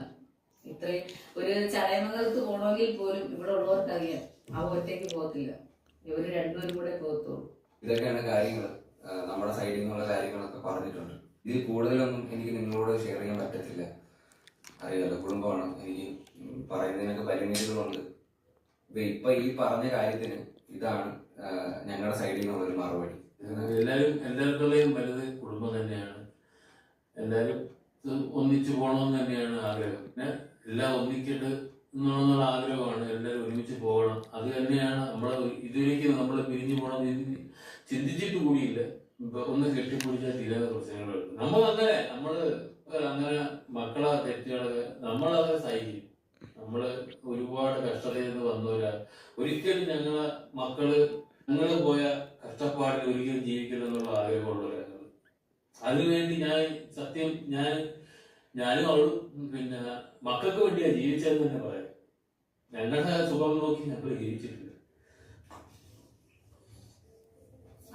ഇത്രയും ഒരു ചടയമംഗലത്ത് പോകണമെങ്കിൽ പോലും ഇവിടെ ഉള്ളവർക്കറിയാം അവ ഒറ്റയ്ക്ക് പോകത്തില്ല. ഇവര് രണ്ടുപേരും കൂടെ പോകത്തുള്ളൂ. ഇതൊക്കെയാണ് കാര്യങ്ങൾ. നമ്മുടെ സൈഡിൽ നിന്നുള്ള കാര്യങ്ങളൊക്കെ പറഞ്ഞിട്ടുണ്ട്. ഇതിൽ കൂടുതലൊന്നും എനിക്ക് നിങ്ങളോട് ഷെയർ ചെയ്യാൻ പറ്റത്തില്ല. അറിയാലോ, കുടുംബമാണ്. എനിക്ക് പറയുന്നതിനൊക്കെ പരിമിതികളുണ്ട്. ഇപ്പൊ ഈ പറഞ്ഞ കാര്യത്തിന് ഇതാണ് ഞങ്ങളുടെ സൈഡിൽ നിന്നുള്ളൊരു മറുപടി. എല്ലാവർക്കുള്ളതും വലുത് കുടുംബം തന്നെയാണ്. എല്ലാവരും ഒന്നിച്ചു പോകണമെന്ന് തന്നെയാണ് ആഗ്രഹം. പിന്നെ എല്ലാം ഒന്നിച്ചിട്ട് എന്നുള്ള ആഗ്രഹമാണ്. എല്ലാവരും ഒരുമിച്ച് പോകണം. അത് തന്നെയാണ് നമ്മളെ ഇതുവരേക്കും നമ്മൾ പിരിഞ്ഞു പോകണം ചിന്തിച്ചിട്ട് കൂടിയില്ല. ഇപ്പൊ ഒന്ന് കെട്ടിപ്പിടിച്ചാൽ തീരാത്ത പ്രശ്നങ്ങൾ നമ്മള് മക്കളെ തെറ്റുകളൊക്കെ നമ്മളത് സഹിക്കും. നമ്മള് ഒരുപാട് കഷ്ടതയിൽ നിന്ന് വന്നവരാ. ഒരിക്കലും ഞങ്ങളെ മക്കള് ഞങ്ങള് പോയ കഷ്ടപ്പാടിൽ ഒരിക്കലും ജീവിക്കണം എന്നുള്ള ആഗ്രഹമുള്ളവരാണ്. അതിനുവേണ്ടി ഞാനും അവളും പിന്നെ മക്കൾക്ക് വേണ്ടിയാ ജീവിച്ചതെന്ന് തന്നെ പറയാം. ഞങ്ങളുടെ സുഖം നോക്കി ഞങ്ങൾ ജീവിച്ചിട്ടില്ല.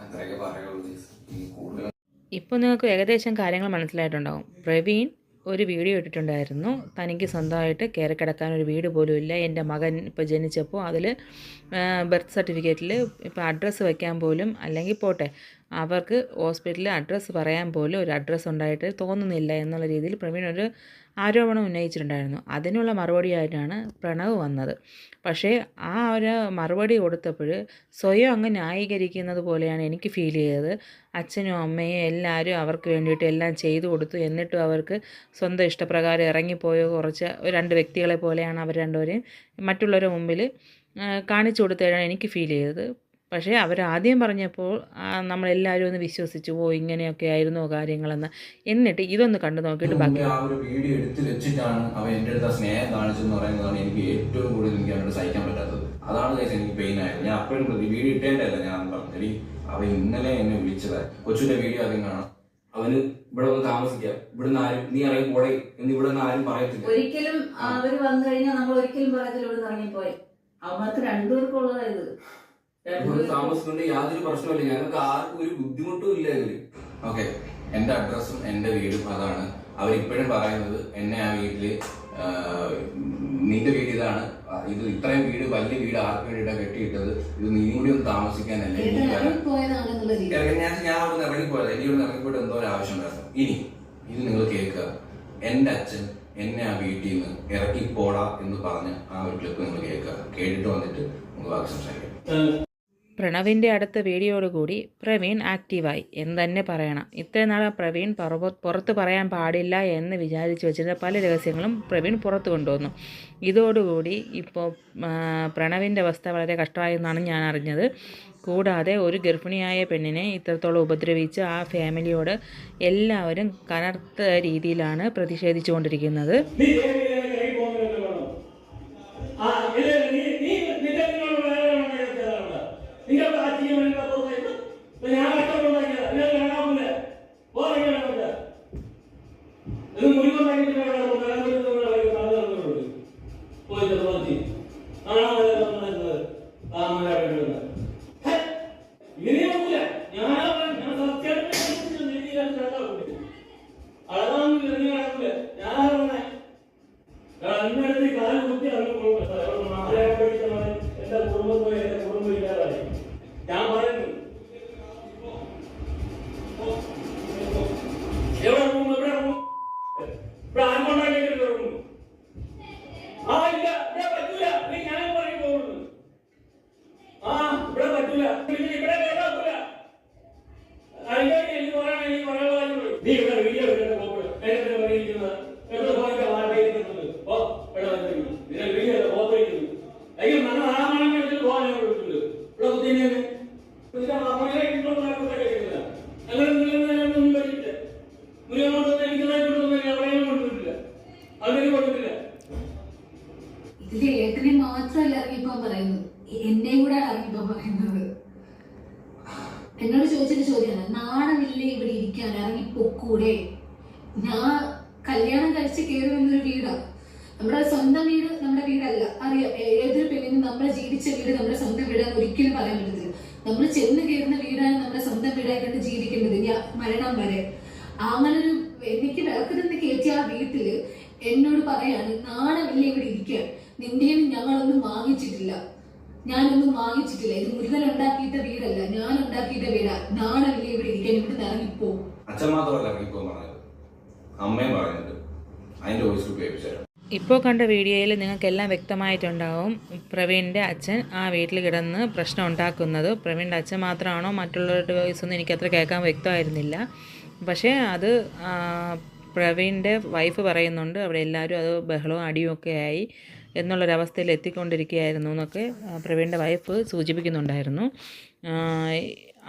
അത്രയൊക്കെ പറയുള്ളൂ. ഇപ്പോൾ നിങ്ങൾക്ക് ഏകദേശം കാര്യങ്ങൾ മനസ്സിലായിട്ടുണ്ടാകും. പ്രവീൺ ഒരു വീഡിയോ ഇട്ടിട്ടുണ്ടായിരുന്നു. തനിക്ക് സ്വന്തമായിട്ട് കയറി കിടക്കാൻ ഒരു വീട് പോലും ഇല്ല. എൻ്റെ മകൻ ഇപ്പോൾ ജനിച്ചപ്പോൾ അതിൽ ബർത്ത് സർട്ടിഫിക്കറ്റിൽ ഇപ്പോൾ അഡ്രസ്സ് വയ്ക്കാൻ പോലും, അല്ലെങ്കിൽ പോട്ടെ അവർക്ക് ഹോസ്പിറ്റലിൽ അഡ്രസ്സ് പറയാൻ പോലും ഒരു അഡ്രസ്സ് ഉണ്ടായിട്ട് തോന്നുന്നില്ല എന്നുള്ള രീതിയിൽ പ്രവീൺ ഒരു ആരോപണം ഉന്നയിച്ചിട്ടുണ്ടായിരുന്നു. അതിനുള്ള മറുപടിയായിട്ടാണ് പ്രണവ് വന്നത്. പക്ഷേ ആ ഒരു മറുപടി കൊടുത്തപ്പോൾ സ്വയം അങ്ങ് ന്യായീകരിക്കുന്നത് പോലെയാണ് എനിക്ക് ഫീൽ ചെയ്തത്. അച്ഛനും അമ്മയും എല്ലാവരും അവർക്ക് വേണ്ടിയിട്ട് എല്ലാം ചെയ്തു കൊടുത്തു. എന്നിട്ടും അവർക്ക് സ്വന്തം ഇഷ്ടപ്രകാരം ഇറങ്ങിപ്പോയ കുറച്ച് 2 വ്യക്തികളെ പോലെയാണ് അവർ രണ്ടുപേരെയും മറ്റുള്ളവരുടെ മുമ്പിൽ കാണിച്ചു കൊടുത്തതാണ് എനിക്ക് ഫീൽ ചെയ്തത്. പക്ഷേ അവരാദ്യം പറഞ്ഞപ്പോൾ നമ്മളെല്ലാവരും ഒന്ന് വിശ്വസിച്ചു, ഇങ്ങനെയൊക്കെ ആയിരുന്നോ കാര്യങ്ങളെന്ന്. എന്നിട്ട് ഇതൊന്ന് കണ്ടു നോക്കിയിട്ട് ബാക്കി ആ ഒരു വീഡിയോ എടുത്ത് വെച്ചിട്ടാണ് അവൻ എൻ്റെ അടുത്ത് സ്നേഹം കാണിച്ചെന്ന് പറയുന്നതാണ് എനിക്ക് ഏറ്റവും കൂടുതൽ എനിക്ക് അവനോട് സഹിക്കാൻ പറ്റാത്തത്. അതാണ് എനിക്ക് പെയിൻ ആയത്. ഞാൻ അപ്പോഴും വീഡിയോ ഇട്ടേണ്ടല്ല ഞാൻ പറഞ്ഞു. അവൻ ഇന്നലെ എന്നെ വിളിച്ചത് കൊച്ചിന്റെ വീഡിയോ ആദ്യം കാണാം. അവന് ഇവിടെ വന്ന് താമസിക്കാം, ഇവിടുന്ന് ആരും നീ ഇറങ്ങി പോടെ എന്ന് ഇവിടെ നിന്ന് ആരും പറയത്തില്ല. ഒരിക്കലും അവര് വന്നു കഴിഞ്ഞാൽ നമ്മൾ ഒരിക്കലും പറയത്തില്ല ഇവിടെ നിന്ന് ഇറങ്ങിപ്പോയി. അവർക്ക് രണ്ടുപേർക്കും ഉള്ളതായത് താമസിക്കൊണ്ട് യാതൊരു പ്രശ്നമില്ല. ഞങ്ങൾക്ക് ആർക്കും ഒരു ബുദ്ധിമുട്ടും ഇല്ല ഇതില്. ഓക്കെ, എന്റെ അഡ്രസ്സും എന്റെ വീടും അതാണ്. അവരിപ്പോഴും പറയുന്നത് എന്നെ ആ വീട്ടില് നിന്റെ വീട് ഇതാണ്, ഇത് ഇത്രയും വീട് വലിയ വീട് ആർക്ക് വേണ്ടിയിട്ടാണ് കെട്ടിയിട്ടത്, ഇത് നീ കൂടി ഒന്ന് താമസിക്കാനല്ലേ. ഞാൻ അവിടെ ഇറങ്ങിപ്പോയത്. എനിക്ക് ഇവിടെ ഇറങ്ങിപ്പോയിട്ട് എന്തോ ഒരു ആവശ്യം ഉണ്ടായിരുന്നു. ഇനി ഇത് നിങ്ങൾ കേൾക്കുക. എന്റെ അച്ഛൻ എന്നെ ആ വീട്ടിൽ നിന്ന് ഇറക്കിപ്പോടാ എന്ന് പറഞ്ഞ ആ ഒരു ക്ലിപ്പ് നിങ്ങൾ കേൾക്കുക. കേട്ടിട്ട് വന്നിട്ട് നമുക്ക് ബാക്കി സംസാരിക്കാം. പ്രണവിൻ്റെ അടുത്ത വീഡിയോയോടുകൂടി പ്രവീൺ ആക്റ്റീവായി എന്ന് തന്നെ പറയണം. ഇത്രയും നാൾ പ്രവീൺ പുറത്ത് പറയാൻ പാടില്ല എന്ന് വിചാരിച്ച് വെച്ചിരുന്ന പല രഹസ്യങ്ങളും പ്രവീൺ പുറത്ത് കൊണ്ടുവന്നു. ഇതോടുകൂടി ഇപ്പോൾ പ്രണവിൻ്റെ അവസ്ഥ വളരെ കഷ്ടമായെന്നാണ് ഞാൻ അറിഞ്ഞത്. കൂടാതെ ഒരു ഗർഭിണിയായ പെണ്ണിനെ ഇത്രത്തോളം ഉപദ്രവിച്ച് ആ ഫാമിലിയോട് എല്ലാവരും കനത്ത രീതിയിലാണ് പ്രതിഷേധിച്ചു കൊണ്ടിരിക്കുന്നത്. അതാണ് ഇവിടെ കേൾക്കൂല. അതിലേക്ക് എനിക്ക് പറയണേ ഈ പറയാനുള്ള കാര്യമുള്ളൂ. നീ ഇവിടെ വീഡിയോ എടുക്കുന്ന പോകുന്നത് എത്ര ഫോണിന്റെ വാർത്തയിരിക്കുന്നത് ഓ ഇവിടെ വന്നിരിക്കുന്നു. ഇതിനെ വീഡിയോ പോയിരിക്കുന്നു. അയ്യോ നല്ല ആളാണെന്ന് വെച്ചിട്ട് പോകാൻ കൊടുത്തിട്ടുണ്ട്. ഇവിടെ കുത്തിനെ ഞങ്ങളൊന്നും കഴിച്ചില്ല. മുറിയോട്ടൊന്നും എനിക്ക് എവിടെയും കൊടുത്തിട്ടില്ല. അതിന് കൊടുത്തില്ല. ഇതില് ഏട്ടനെ മാത്രമല്ല ഇറങ്ങിപ്പോ പറയുന്നത്, എന്നെയും കൂടെ ഇറങ്ങിപ്പോ പറയുന്നത്. എന്നോട് ചോദിച്ചൊരു ചോദ്യമാണ്, നാണമില്ലേ ഇവിടെ ഇരിക്കാൻ, ഇറങ്ങി പൊക്കൂടെ? ഞാൻ കല്യാണം കഴിച്ച് കയറി വന്നൊരു വീടാണ്. നമ്മുടെ സ്വന്തം വീട് നമ്മുടെ വീടല്ല, അറിയാം. ഏതൊരു പെണ്ണിനും നമ്മളെ ജീവിച്ച വീട് നമ്മുടെ സ്വന്തം വീടാന്ന് ഒരിക്കലും പറയാൻ പറ്റത്തില്ല. നമ്മൾ ചെന്ന് കയറുന്ന വീടാണ് നമ്മുടെ സ്വന്തം വീടായിക്കൊണ്ട് ജീവിക്കേണ്ടത് മരണം വരെ. അങ്ങനൊരു എനിക്ക് വിളക്ക് നിന്ന് കയറ്റിയ ആ വീട്ടില് എന്നോട് പറയാണ്, നാണമില്ല ഇവിടെ ഇരിക്കാൻ, നിന്റെയും ഞങ്ങളൊന്നും വാങ്ങിച്ചിട്ടില്ല, ഞാനൊന്നും വാങ്ങിച്ചിട്ടില്ല, ഇത് മുരുകൻ ഉണ്ടാക്കിയിട്ട വീടല്ല, ഞാൻ ഉണ്ടാക്കിയിട്ട വീടാ, നാണമില്ല ഇവിടെ ഇരിക്കാൻ, ഇവിടെ ഇറങ്ങിപ്പോ. അച്ഛൻ മാത്രമല്ല ഇറങ്ങിപ്പോ പറഞ്ഞത്, അമ്മയും പറയുന്നുണ്ട്. അതിന്റെ വോയിസ് ഉപയോഗിച്ചു. ഇപ്പോൾ കണ്ട വീഡിയോയിൽ നിങ്ങൾക്കെല്ലാം വ്യക്തമായിട്ടുണ്ടാവും പ്രവീണിൻ്റെ അച്ഛൻ ആ വീട്ടിൽ കിടന്ന് പ്രശ്നം ഉണ്ടാക്കുന്നത്. പ്രവീണിൻ്റെ അച്ഛൻ മാത്രമാണോ മറ്റുള്ളവരുടെ വോയിസ് ഒന്നും എനിക്കത്ര കേൾക്കാൻ വ്യക്തമായിരുന്നില്ല. പക്ഷേ അത് പ്രവീണിൻ്റെ വൈഫ് പറയുന്നുണ്ട് അവിടെ എല്ലാവരും അത് ബഹളവും അടിയും ഒക്കെ ആയി എന്നുള്ളൊരവസ്ഥയിൽ എത്തിക്കൊണ്ടിരിക്കുകയായിരുന്നു എന്നൊക്കെ പ്രവീണിൻ്റെ വൈഫ് സൂചിപ്പിക്കുന്നുണ്ടായിരുന്നു.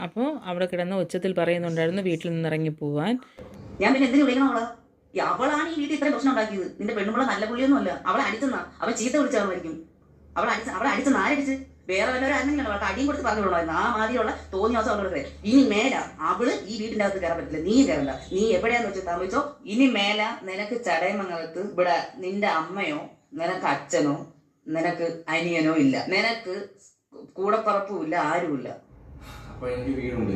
അപ്പോൾ അവിടെ കിടന്ന് ഉച്ചത്തിൽ പറയുന്നുണ്ടായിരുന്നു വീട്ടിൽ നിന്ന് ഇറങ്ങി പോവാൻ. ഞാൻ പിന്നെ എന്തിനു വിളിക്കണം അവളെ? അവളാണ് ഈ വീട്ടിൽ ഇത്രയും പ്രശ്നം ഉണ്ടാക്കിയത്. നിന്റെ പെണ്ണുമ്പളെ നല്ല പുള്ളിയൊന്നും അല്ല. അവളെ അടിച്ചെന്നാ, അവൻ ചീത്ത വിളിച്ചായിരിക്കും. അവളെ അടിച്ചെന്ന് ആരടിച്ച്? വേറെ വല്ലവരും ആയിരുന്നെങ്കിലും അവൾക്ക് അടിയും കൊടുത്ത് പറഞ്ഞു വിടണമായിരുന്നു. ആ മാതിരിയുള്ള തോന്നിയ ദിവസം അവളുടെ ഇനി മേല അവള് ഈ വീട്ടിന്റെ അകത്ത് കയറാൻ പറ്റില്ല. നീ കയറണ്ട, നീ എവിടെയാന്ന് വെച്ചാൽ താമസിച്ചോ. ഇനി മേല നിനക്ക് ചടയമംഗലത്ത് ഇവിടെ നിന്റെ അമ്മയോ നിനക്ക് അച്ഛനോ നിനക്ക് അനിയനോ ഇല്ല, നിനക്ക് കൂടപ്പറപ്പും ഇല്ല, ആരുമില്ല. അപ്പൊ എനിക്ക് വീടുണ്ട്.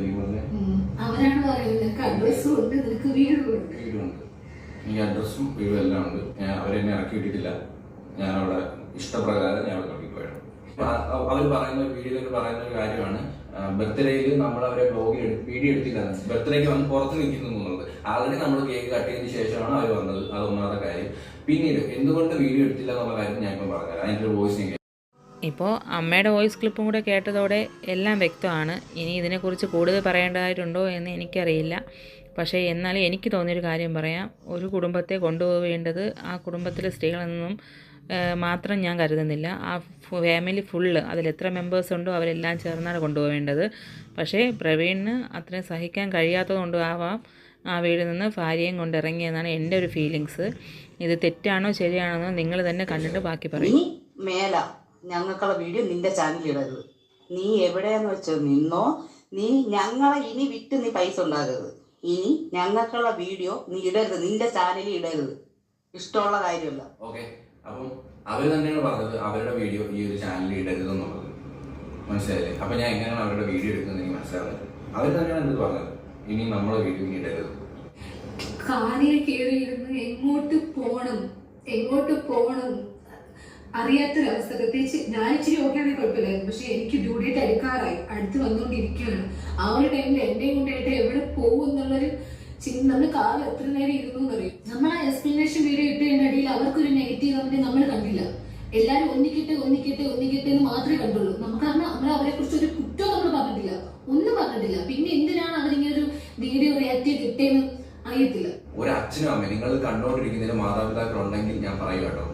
അവരാണ് പറയുന്നത് അഡ്രസ്സും ഉണ്ട്, നിനക്ക് വീടുണ്ട്. എനിക്ക് അഡ്രസ്സും വീടും എല്ലാം ഉണ്ട്. ഞാൻ അവരെന്നെ ഇറക്കി വിട്ടിട്ടില്ല. ഞാൻ അവിടെ ഇഷ്ടപ്രകാരം ഞാൻ അവിടെ ഇറക്കി പോയാണ്. അവർ പറയുന്ന വീഡിയോയിൽ പറയുന്ന ഒരു കാര്യമാണ്, ബർത്ത്ഡേയിൽ നമ്മൾ അവരെ വീഡിയോ എടുത്തില്ല, ബർത്ത്ഡേക്ക് വന്ന് പുറത്ത് നിൽക്കുന്നു എന്നുള്ളത്. ആൾറെഡി നമ്മൾ കേക്ക് കട്ട് ചെയ്തതിന് ശേഷമാണ് അവർ വന്നത്. അത് ഒന്നാമത്തെ കാര്യം. പിന്നീട് എന്തുകൊണ്ട് വീഡിയോ എടുത്തില്ല എന്നുള്ള കാര്യം ഞാൻ ഇപ്പം പറഞ്ഞുതരാം. അതിൻ്റെ ഒരു വോയിസ് ഞാൻ ഇപ്പോൾ അമ്മയുടെ വോയിസ് ക്ലിപ്പും കൂടെ കേട്ടതോടെ എല്ലാം വ്യക്തമാണ്. ഇനി ഇതിനെക്കുറിച്ച് കൂടുതൽ പറയേണ്ടതായിട്ടുണ്ടോ എന്ന് എനിക്കറിയില്ല. പക്ഷേ എന്നാലും എനിക്ക് തോന്നിയൊരു കാര്യം പറയാം. ഒരു കുടുംബത്തെ കൊണ്ടുപോവേണ്ടത് ആ കുടുംബത്തിലെ സ്ത്രീകളെന്നും മാത്രം ഞാൻ കരുതുന്നില്ല. ആ ഫാമിലി ഫുള്ള്, അതിലെത്ര മെമ്പേഴ്സ് ഉണ്ടോ അവരെല്ലാം ചേർന്നാണ് കൊണ്ടുപോവേണ്ടത്. പക്ഷേ പ്രവീണിന് അത്രയും സഹിക്കാൻ കഴിയാത്തതുകൊണ്ട് ആവാം ആ വീട്ടിൽ നിന്ന് ഭാര്യയും കൊണ്ടിറങ്ങിയെന്നാണ് എൻ്റെ ഒരു ഫീലിങ്സ്. ഇത് തെറ്റാണോ ശരിയാണോ എന്ന് നിങ്ങൾ തന്നെ കണ്ടിട്ട് ബാക്കി പറയും. നീ മേല ഞങ്ങൾക്കുള്ള വീഡിയോ നിന്റെ ചാനലിൽ ഇടരുത്. നീ എവിടെയാന്ന് വെച്ചോ നിന്നോ. നീ ഞങ്ങളെ ഇനി വിറ്റ് നീ പൈസ ഉണ്ടാകരുത്. ഇനി ഞങ്ങൾക്കുള്ള വീഡിയോ നീ ഇടരുത്, നിന്റെ ചാനലിൽ ഇടരുത്. ഇഷ്ടമുള്ള കാര്യമല്ല. ഓക്കെ. അപ്പം അവർ തന്നെയാണ് പറഞ്ഞത് അവരുടെ വീഡിയോ ഈ ഒരു ചാനലിൽ ഇടരുതെന്നുള്ളത്. മനസ്സിലായില്ലേ? അപ്പൊ ഞാൻ എങ്ങനെയാണ് അവരുടെ വീഡിയോ എടുക്കുന്നത് എനിക്ക് മനസ്സിലാവുന്നത്. അവർ തന്നെയാണ് എന്ത് പറഞ്ഞത്, ഇനി നമ്മളെ വീഡിയോ ഇടരുത്. കാറിൽ കയറിയിരുന്ന് എങ്ങോട്ട് പോണം അറിയാത്തൊരവസ്ഥ. പ്രത്യേകിച്ച് ഞാൻ ഇച്ചിരി ഓക്കെയാണെങ്കിൽ കുഴപ്പമില്ലായിരുന്നു. പക്ഷെ എനിക്ക് ഡ്യൂ ഡേറ്റ് അടുത്ത് വന്നുകൊണ്ടിരിക്കുകയാണ്. ആ ഒരു ടൈമിൽ എന്റെ കൊണ്ടായിട്ട് എവിടെ പോകും എന്നുള്ളൊരു ചിന്ത. നമ്മൾ കാറിൽ എത്ര നേരം ഇരുന്നു എന്നറിയും. നമ്മൾ ആ എക്സ്പ്ലനേഷൻ വീഡിയോ ഇട്ടതിന്റെ അടിയിൽ അവർക്കൊരു നെഗറ്റീവ് കമന്റ് നമ്മൾ കണ്ടില്ല. എല്ലാരും ഒന്നിക്കട്ടെ എന്ന് മാത്രമേ കണ്ടുള്ളൂ. കാരണം നമ്മൾ അവരെ കുറിച്ച് ഒരു കുറ്റവും നമ്മൾ പറഞ്ഞിട്ടില്ല, ഒന്നും പറഞ്ഞിട്ടില്ല. പിന്നെ എന്തിനാണ് അവരിങ്ങനെ ഒരു വീഡിയോ റിയാക്ട് ചെയ്തിട്ടേന്ന് അറിയത്തില്ല. ഒരു അച്ഛനും അമ്മ നിങ്ങൾ കണ്ടുകൊണ്ടിരിക്കുന്നതിന് മാതാപിതാക്കൾ ഉണ്ടെങ്കിൽ ഞാൻ പറയുക കേട്ടോ,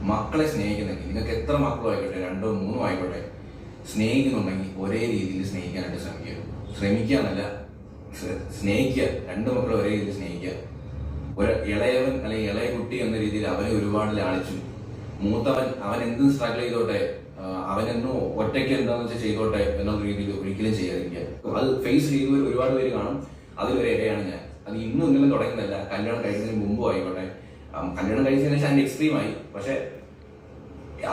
മക്കളെ സ്നേഹിക്കുന്നെങ്കിൽ നിങ്ങൾക്ക് എത്ര മക്കളും ആയിക്കോട്ടെ, 2 3 ആയിക്കോട്ടെ, സ്നേഹിക്കുന്നുണ്ടെങ്കിൽ ഒരേ രീതിയിൽ സ്നേഹിക്കാനായിട്ട് ശ്രമിക്കുക. സ്നേഹിക്കുക. 2 മക്കളെ ഒരേ രീതിയിൽ സ്നേഹിക്കുക. ഒരു ഇളയവൻ അല്ലെങ്കിൽ ഇളയ കുട്ടി എന്ന രീതിയിൽ അവനെ ഒരുപാട് ലാളിച്ചു. മൂത്തവൻ അവൻ എന്തും സ്ട്രഗിൾ ചെയ്തോട്ടെ, അവനെന്നും ഒറ്റയ്ക്ക് എന്താണെന്ന് വെച്ചാൽ ചെയ്തോട്ടെ എന്നുള്ള രീതിയിൽ ഒരിക്കലും ചെയ്യാതിരിക്കുക. അത് ഫേസ് ചെയ്തവർ ഒരുപാട് പേര് കാണും. അതിലൊരു ഇടയാണ് ഞാൻ. അത് ഇന്നും ഇന്നലെ തുടങ്ങുന്നില്ല, കല്യാണം കഴിക്കുന്നതിന് മുമ്പും ആയിക്കോട്ടെ. കല്യാണം കഴിച്ചതിന് ശേഷം അതിന്റെ എക്സ്ട്രീമായി. പക്ഷെ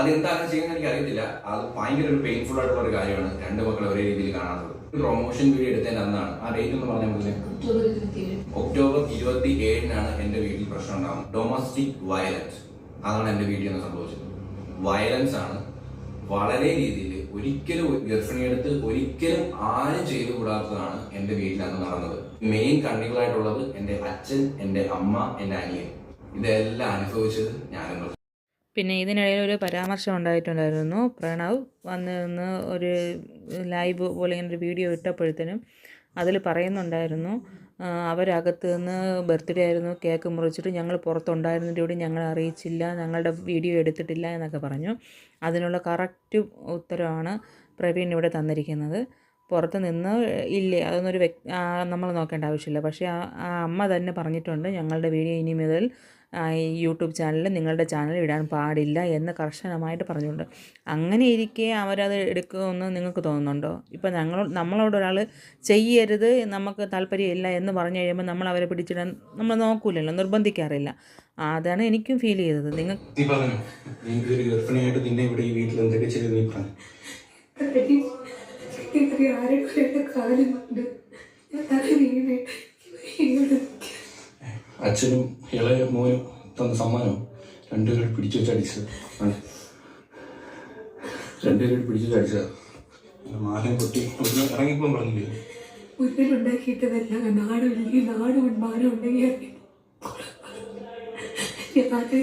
അതെന്താണ് ചെയ്യുന്നത് എനിക്ക് അറിയത്തില്ല. അത് ഭയങ്കര ഒരു പെയിൻഫുൾ ആയിട്ടുള്ള ഒരു കാര്യമാണ് 2 മക്കളെ ഒരേ രീതിയിൽ കാണാത്തത്. പ്രൊമോഷൻ വീഡിയോ എടുത്തതിന്റെ അന്നാണ്, ആ ഡേറ്റ് എന്ന് പറഞ്ഞാൽ ഒക്ടോബർ 27-നാണ് എന്റെ വീട്ടിൽ പ്രശ്നം ഉണ്ടാകുന്നത്. ഡൊമസ്റ്റിക് വയലൻസ്, അതാണ് എന്റെ വീട്ടിൽ നിന്ന് സംഭവിച്ചത്. വയലൻസ് ആണ് വളരെ രീതിയിൽ. ഒരിക്കലും ഗർഭിണിയെടുത്ത് ഒരിക്കലും ആരും ചെയ്തു കൂടാത്തതാണ് എന്റെ വീട്ടിൽ അന്ന് നടന്നത്. മെയിൻ കണ്ണികളായിട്ടുള്ളത് എന്റെ അച്ഛൻ, എന്റെ അമ്മ, എന്റെ അനിയൻ. ഇതെല്ലാം അനുഭവിച്ചത് ഞാനെന്നുള്ളത്. പിന്നെ ഇതിനിടയിൽ ഒരു പരാമർശം ഉണ്ടായിട്ടുണ്ടായിരുന്നു. പ്രണവ് വന്നിരുന്ന് ഒരു ലൈവ് പോലെ ഇങ്ങനെ ഒരു വീഡിയോ ഇട്ടപ്പോഴത്തേനും അതിൽ പറയുന്നുണ്ടായിരുന്നു, അവരകത്ത് നിന്ന് ബർത്ത്ഡേ ആയിരുന്നു, കേക്ക് മുറിച്ചിട്ട് ഞങ്ങൾ പുറത്തുണ്ടായിരുന്നതിൻ്റെ കൂടി ഞങ്ങളെ അറിയിച്ചില്ല, ഞങ്ങളുടെ വീഡിയോ എടുത്തിട്ടില്ല എന്നൊക്കെ പറഞ്ഞു. അതിനുള്ള കറക്റ്റ് ഉത്തരവാണ് പ്രവീൺ ഇവിടെ തന്നിരിക്കുന്നത്. പുറത്ത് നിന്ന് ഇല്ലേ, അതൊന്നൊരു നമ്മൾ നോക്കേണ്ട ആവശ്യമില്ല. പക്ഷേ ആ അമ്മ തന്നെ പറഞ്ഞിട്ടുണ്ട്, ഞങ്ങളുടെ വീഡിയോ ഇനി മുതൽ ഈ യൂട്യൂബ് ചാനലിൽ നിങ്ങളുടെ ചാനൽ ഇടാൻ പാടില്ല എന്ന് കർശനമായിട്ട് പറഞ്ഞിട്ടുണ്ട്. അങ്ങനെ ഇരിക്കെ അവരത് എടുക്കുമെന്ന് നിങ്ങൾക്ക് തോന്നുന്നുണ്ടോ? ഇപ്പം നമ്മളോട് ഒരാൾ ചെയ്യരുത്, നമുക്ക് താല്പര്യമില്ല എന്ന് പറഞ്ഞു കഴിയുമ്പോൾ നമ്മൾ അവരെ പിടിച്ചിടാൻ നമ്മൾ നോക്കൂലല്ലോ, നിർബന്ധിക്കാറില്ല. അതാണ് എനിക്കും ഫീൽ ചെയ്തത്. നീ പറഞ്ഞു നീ ഒരു ഗർഭിണിയായിട്ട് നിന്നെ ഇവിടെ ഈ വീട്ടിൽ എന്തൊക്കെ ചെയ്ത് നീ പറഞ്ഞു? അച്ഛനും ഇളയ മോനും തന്ന സമ്മാനം രണ്ടുപേരോട് പിടിച്ചു വെച്ചടിച്ചത്. രണ്ടുപേരോട് പിടിച്ചു വെച്ചടിച്ചത്. മാനം പൊട്ടി ഇറങ്ങിപ്പോൻ പറഞ്ഞില്ലേ? മുന്നിലുണ്ടാക്കിയിട്ടതല്ല, നാടുണ്ടെങ്കിൽ നാടും മാനം ഉണ്ടെങ്കിൽ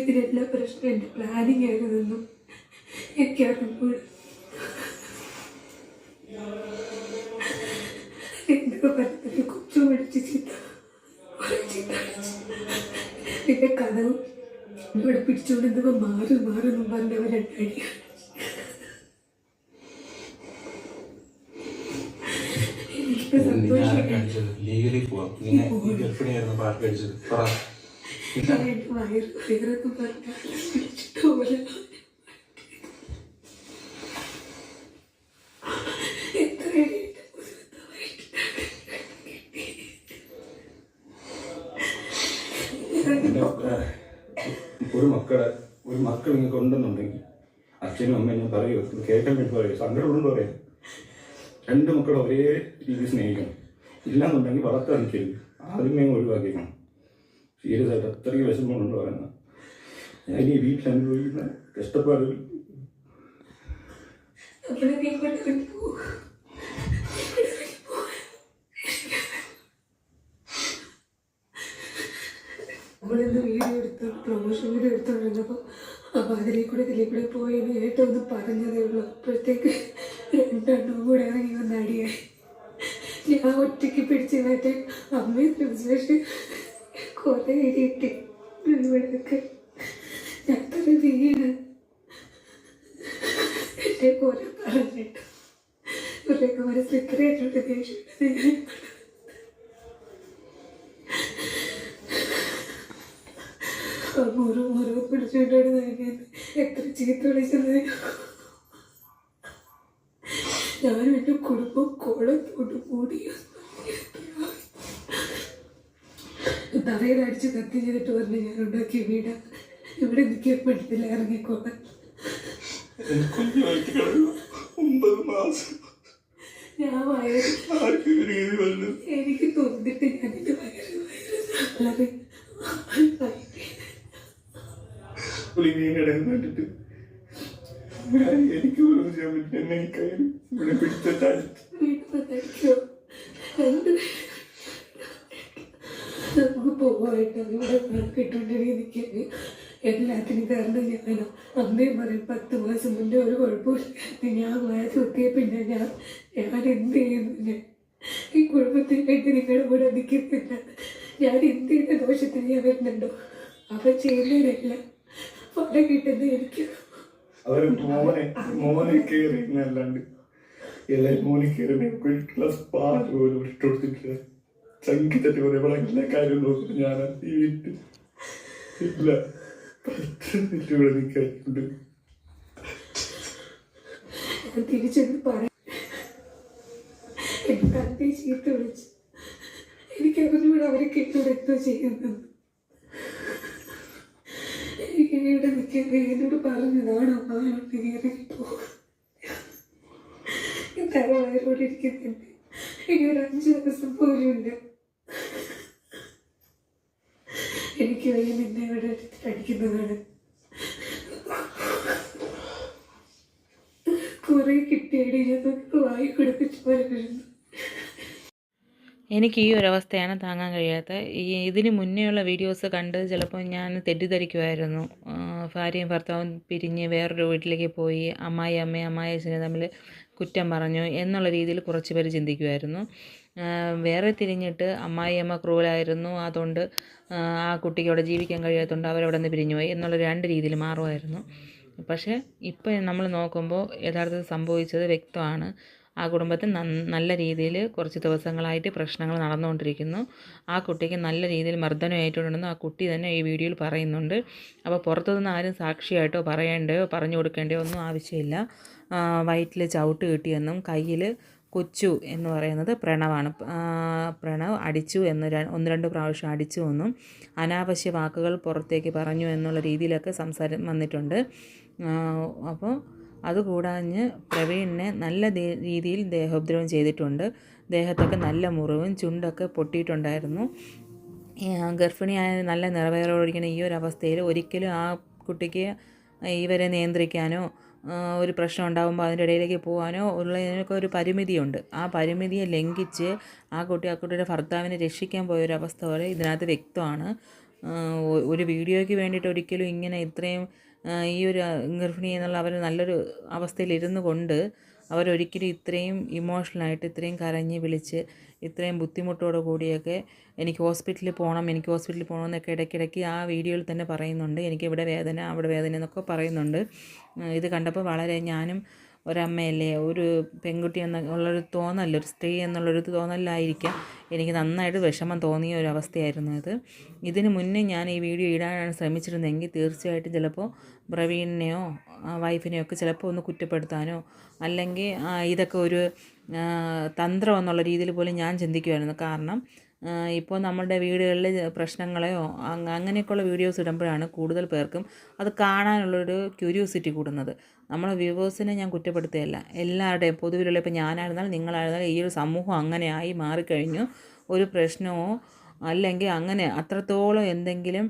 ഇതിനെല്ലാം പ്രശ്നം എൻ്റെ പ്ലാനിങ് ആയിരുന്നെന്നും എനിക്കറിയുമ്പോൾ എന്തൊക്കെ പറഞ്ഞ കൊച്ചു പഠിച്ച് പിന്നെ കഥവും ഇവിടെ പിടിച്ചുകൊണ്ടിരുന്നപ്പോൾ മാറും പറഞ്ഞവരണ്ടായി. ലീഗലി പോവാം. നിന്നെ ഈ ഗർഭിണിയായിരുന്നു പാർക്ക് അടിച്ചത്. പറ. വയറൊന്നും പറഞ്ഞിട്ടുപോലെ ഒരു മക്കൾ നിങ്ങൾക്ക് ഉണ്ടെന്നുണ്ടെങ്കിൽ അച്ഛനും അമ്മയും ഞാൻ പറയൂ, കേൾക്കാൻ വേണ്ടി പറയൂ, സങ്കടമുണ്ടെന്ന് പറയാം. രണ്ട് മക്കളെ ഒരേ രീതി സ്നേഹിക്കണം. ഇല്ലാന്നുണ്ടെങ്കിൽ വളർത്താൻ നിൽക്കരുത്, ആദ്യമേ ഒഴിവാക്കിക്കണം. സീരിയസ് ആയിട്ട് അത്രയ്ക്ക് വിഷമമുണ്ടെന്ന് പറയുന്നത്. ഞാൻ ഈ വീട്ടിൽ അനുഭവിക്കുന്ന കഷ്ടപ്പാടുകൾ നമ്മളിന്ന് വീഡിയോ എടുത്ത് പ്രൊമോഷൻ വീഡിയോ എടുത്തുകൊണ്ടിരുന്നപ്പോൾ അപ്പോൾ ഇതിലേക്കൂടെ പോയെന്ന് ഏറ്റവും ഒന്ന് പറഞ്ഞതേ ഉള്ളൂ. അപ്പോഴത്തേക്ക് രണ്ടെണ്ണം കൂടെ ഇറങ്ങി വന്ന് അടിയായി. ഞാൻ ഒറ്റയ്ക്ക് പിടിച്ച് മാറ്റി അമ്മയും വിശേഷം കുറേ ഇടിയിട്ട് ഇവിടെയൊക്കെ ഞാൻ തല വീണ് എൻ്റെ കുറെ പറഞ്ഞിട്ട് ഇവരുടെയൊക്കെ മനസ്സിലെത്രയായിട്ടുണ്ട് ദേഷ്യം. ഓരോ പിടിച്ചോണ്ടാണ് നൽകിയത്. എത്ര ചീത്ത വിളിച്ചത്. ഞാനും എൻ്റെ കുടുംബം കുളത്തോട്ട് മൂടി തറയിലടിച്ച് കത്തി ചെയ്തിട്ട് പറഞ്ഞ് ഞാൻ ഉണ്ടാക്കിയ വീടാ, ഇവിടെ നിൽക്കാൻ പറ്റില്ല, ഇറങ്ങിക്കോളാൻ. ഞാൻ എനിക്ക് തോന്നിട്ട് ഞാനെൻ്റെ വയറ് കണ്ടിട്ട് എനിക്ക് ചെയ്യാൻ പറ്റും. എന്നെ കയ്യിൽ ഇവിടെ പിടിച്ചോ നമുക്ക് പോവായിട്ട് ഇവിടെ കിട്ടുണ്ടെങ്കിൽ നിൽക്കുന്നത് എല്ലാത്തിനും കാരണം ഞാനോ. അമ്മയും പറയും 10 മാസം മുന്നേ ഒരു കുഴപ്പമില്ല, ഞാൻ വയസ്സ് കുത്തിയ പിന്നെ ഞാൻ എന്ത് ചെയ്യുന്നു? ഈ കുടുംബത്തിന് വേണ്ടി നിങ്ങളുടെ കൂടെ നിൽക്കുന്നില്ല. ഞാൻ എന്തിൻ്റെ ദോഷത്തിന് ഞാൻ വരുന്നുണ്ടോ? അവൻ ചെയ്യുന്നതിനല്ല ഫലം കിട്ടുന്നത് എനിക്ക്. അവർ മോനെ കയറിയല്ലാണ്ട് എല്ലാ മോനെ കയറി ക്ലാസ് പാട്ട് പോലും ഇട്ട് കൊടുത്തിട്ടില്ല. സംഗീതത്തെ പറയുമ്പോൾ എല്ലാ കാര്യം നോക്കുന്നു. ഞാൻ ഈ വീട്ടിൽ ഇല്ല, ഇവിടെ നിൽക്കുന്നുണ്ട്. ഞാൻ തിരിച്ചെന്ന് പറയാം. എൻ്റെ തന്റെ ചീത്ത വിളിച്ച് എനിക്കറിഞ്ഞൂടെ അവരെ കിട്ടൂടെ എന്തോ ചെയ്യുന്നത്. എനിക്കിവിടെ നിൽക്കാൻ എന്നോട് പറഞ്ഞതാണോ മാനോട്ട് ഇറങ്ങിപ്പോ തറ വയറോടെ ഇരിക്കുന്നുണ്ട്. ഇനി ഒരു 5 ദിവസം പോലും ഇല്ല. എനിക്ക് വയ്യ നിന്നെ ഇവിടെ അടിക്കുന്നതാണ്. കുറെ കിട്ടിയടി ഞാൻ വായി കൊടുപ്പിച്ച് പോലെ കഴിഞ്ഞു. എനിക്ക് ഈ ഒരവസ്ഥയാണ് താങ്ങാൻ കഴിയാത്ത. ഇതിന് മുന്നേയുള്ള വീഡിയോസ് കണ്ട് ചിലപ്പോൾ ഞാൻ തെറ്റിദ്ധരിക്കുമായിരുന്നു, ഭാര്യയും ഭർത്താവും പിരിഞ്ഞ് വേറൊരു വീട്ടിലേക്ക് പോയി, അമ്മായിയമ്മയും അമ്മായിയച്ഛനെ തമ്മിൽ കുറ്റം പറഞ്ഞു എന്നുള്ള രീതിയിൽ കുറച്ച് പേര് ചിന്തിക്കുമായിരുന്നു. വേറെ തിരിഞ്ഞിട്ട് അമ്മായിയമ്മ ക്രൂരായിരുന്നു, അതുകൊണ്ട് ആ കുട്ടിക്ക് അവിടെ ജീവിക്കാൻ കഴിയാത്തതുകൊണ്ട് അവരവിടെ നിന്ന് പിരിഞ്ഞുപോയി എന്നുള്ള 2 രീതിയിൽ മാറുമായിരുന്നു. പക്ഷേ ഇപ്പോൾ നമ്മൾ നോക്കുമ്പോൾ യഥാർത്ഥത്തിൽ സംഭവിച്ചത് വ്യക്തമാണ്. ആ കുടുംബത്തിൽ നല്ല രീതിയിൽ കുറച്ച് ദിവസങ്ങളായിട്ട് പ്രശ്നങ്ങൾ നടന്നുകൊണ്ടിരിക്കുന്നു. ആ കുട്ടിക്ക് നല്ല രീതിയിൽ മർദ്ദനം ഏറ്റിട്ടുണ്ടെന്ന് ആ കുട്ടി തന്നെ ഈ വീഡിയോയിൽ പറയുന്നുണ്ട്. അപ്പോൾ പുറത്തുനിന്ന് ആരും സാക്ഷിയായിട്ടോ പറയേണ്ടയോ പറഞ്ഞു കൊടുക്കേണ്ടയോ ഒന്നും ആവശ്യമില്ല. വയറ്റിൽ ചവിട്ട് കിട്ടിയെന്നും കയ്യിൽ കൊച്ചു എന്ന് പറയുന്നത് പ്രണവാണ്. പ്രണവ് അടിച്ചു എന്ന് 1-2 പ്രാവശ്യം അടിച്ചു എന്നും അനാവശ്യ വാക്കുകൾ പുറത്തേക്ക് പറഞ്ഞു എന്നുള്ള രീതിയിലൊക്കെ സംസാരം വന്നിട്ടുണ്ട്. അപ്പോൾ അതുകൂടാഞ്ഞ് പ്രവീണിനെ നല്ല രീതിയിൽ ദേഹോപദ്രവം ചെയ്തിട്ടുണ്ട്. ദേഹത്തൊക്കെ നല്ല മുറിവും ചുണ്ടൊക്കെ പൊട്ടിയിട്ടുണ്ടായിരുന്നു. ഗർഭിണിയായ നല്ല നിറവേറോടിക്കുന്ന ഈ ഒരു അവസ്ഥയിൽ ഒരിക്കലും ആ കുട്ടിക്ക് ഇവരെ നിയന്ത്രിക്കാനോ ഒരു പ്രശ്നം ഉണ്ടാകുമ്പോൾ അതിൻ്റെ ഇടയിലേക്ക് പോകാനോ ഉള്ളതിനൊക്കെ ഒരു പരിമിതിയുണ്ട്. ആ പരിമിതിയെ ലംഘിച്ച് ആ കുട്ടിയുടെ ഭർത്താവിനെ രക്ഷിക്കാൻ പോയൊരവസ്ഥ പോലെ ഇതിനകത്ത് വ്യക്തമാണ്. ഒരു വീഡിയോയ്ക്ക് വേണ്ടിയിട്ട് ഒരിക്കലും ഇങ്ങനെ ഇത്രയും ഈ ഒരു ഗർഭിണി എന്നുള്ള അവർ നല്ലൊരു അവസ്ഥയിൽ ഇരുന്നു കൊണ്ട് അവരൊരിക്കലും ഇത്രയും ഇമോഷണലായിട്ട് ഇത്രയും കരഞ്ഞ് വിളിച്ച് ഇത്രയും ബുദ്ധിമുട്ടോടു കൂടിയൊക്കെ എനിക്ക് ഹോസ്പിറ്റലിൽ പോകണം എന്നൊക്കെ ഇടയ്ക്കിടയ്ക്ക് ആ വീഡിയോയിൽ തന്നെ പറയുന്നുണ്ട്. എനിക്ക് ഇവിടെ വേദന അവിടെ വേദന എന്നൊക്കെ പറയുന്നുണ്ട്. ഇത് കണ്ടപ്പോൾ വളരെ ഞാനും ഒരമ്മയല്ലേ, ഒരു പെൺകുട്ടി ഉള്ളൊരു തോന്നൽ, ഒരു സ്ത്രീ എന്നുള്ളൊരു തോന്നലായിരിക്കാം എനിക്ക് നന്നായിട്ട് വിഷമം തോന്നിയ ഒരു അവസ്ഥയായിരുന്നു ഇത്. ഇതിന് മുന്നേ ഞാൻ ഈ വീഡിയോ ഇടാനാണ് ശ്രമിച്ചിരുന്നെങ്കിൽ തീർച്ചയായിട്ടും ചിലപ്പോൾ പ്രവീണിനെയോ വൈഫിനെയോ ഒക്കെ ചിലപ്പോൾ ഒന്ന് കുറ്റപ്പെടുത്താനോ അല്ലെങ്കിൽ ഇതൊക്കെ ഒരു തന്ത്രം എന്നുള്ള രീതിയിൽ പോലും ഞാൻ ചിന്തിക്കുമായിരുന്നു. കാരണം ഇപ്പോൾ നമ്മളുടെ വീടുകളിൽ പ്രശ്നങ്ങളെയോ അങ്ങനെയൊക്കെയുള്ള വീഡിയോസ് ഇടുമ്പോഴാണ് കൂടുതൽ പേർക്കും അത് കാണാനുള്ളൊരു ക്യൂരിയോസിറ്റി കൂടുന്നത്. നമ്മളെ വ്യൂവേഴ്സിനെ ഞാൻ കുറ്റപ്പെടുത്തുകയല്ല, എല്ലാവരുടെയും പൊതുവിലുള്ള, ഇപ്പോൾ ഞാനായിരുന്നാലും നിങ്ങളായിരുന്നാലും ഈ ഒരു സമൂഹം അങ്ങനെയായി മാറിക്കഴിഞ്ഞു. ഒരു പ്രശ്നമോ അല്ലെങ്കിൽ അങ്ങനെ അത്രത്തോളം എന്തെങ്കിലും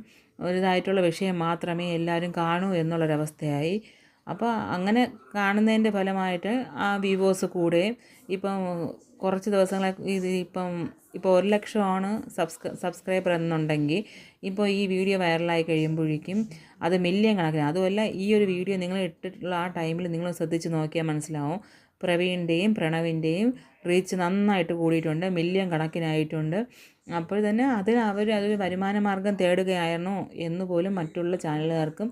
ഒരിതായിട്ടുള്ള വിഷയം മാത്രമേ എല്ലാവരും കാണൂ എന്നുള്ളൊരവസ്ഥയായി. അപ്പോൾ അങ്ങനെ കാണുന്നതിൻ്റെ ഫലമായിട്ട് ആ വ്യൂവേഴ്സ് കൂടുകയും ഇപ്പം കുറച്ച് ദിവസങ്ങളെ ഇപ്പോൾ 1 ലക്ഷമാണ് സബ്സ്ക്രൈബർ എന്നുണ്ടെങ്കിൽ ഇപ്പോൾ ഈ വീഡിയോ വൈറലായി കഴിയുമ്പോഴേക്കും അത് മില്യൺ കണക്കിന്. അതുമല്ല, ഈ ഒരു വീഡിയോ നിങ്ങൾ ഇട്ടിട്ടുള്ള ആ ടൈമിൽ നിങ്ങൾ ശ്രദ്ധിച്ച് നോക്കിയാൽ മനസ്സിലാവും പ്രവീണിൻ്റെയും പ്രണവിൻ്റെയും റീച്ച് നന്നായിട്ട് കൂടിയിട്ടുണ്ട്, മില്യൺ കണക്കിനായിട്ടുണ്ട്. അപ്പോൾ തന്നെ അതൊരു വരുമാന മാർഗം തേടുകയായിരുന്നോ എന്ന് പോലും മറ്റുള്ള ചാനലുകാർക്കും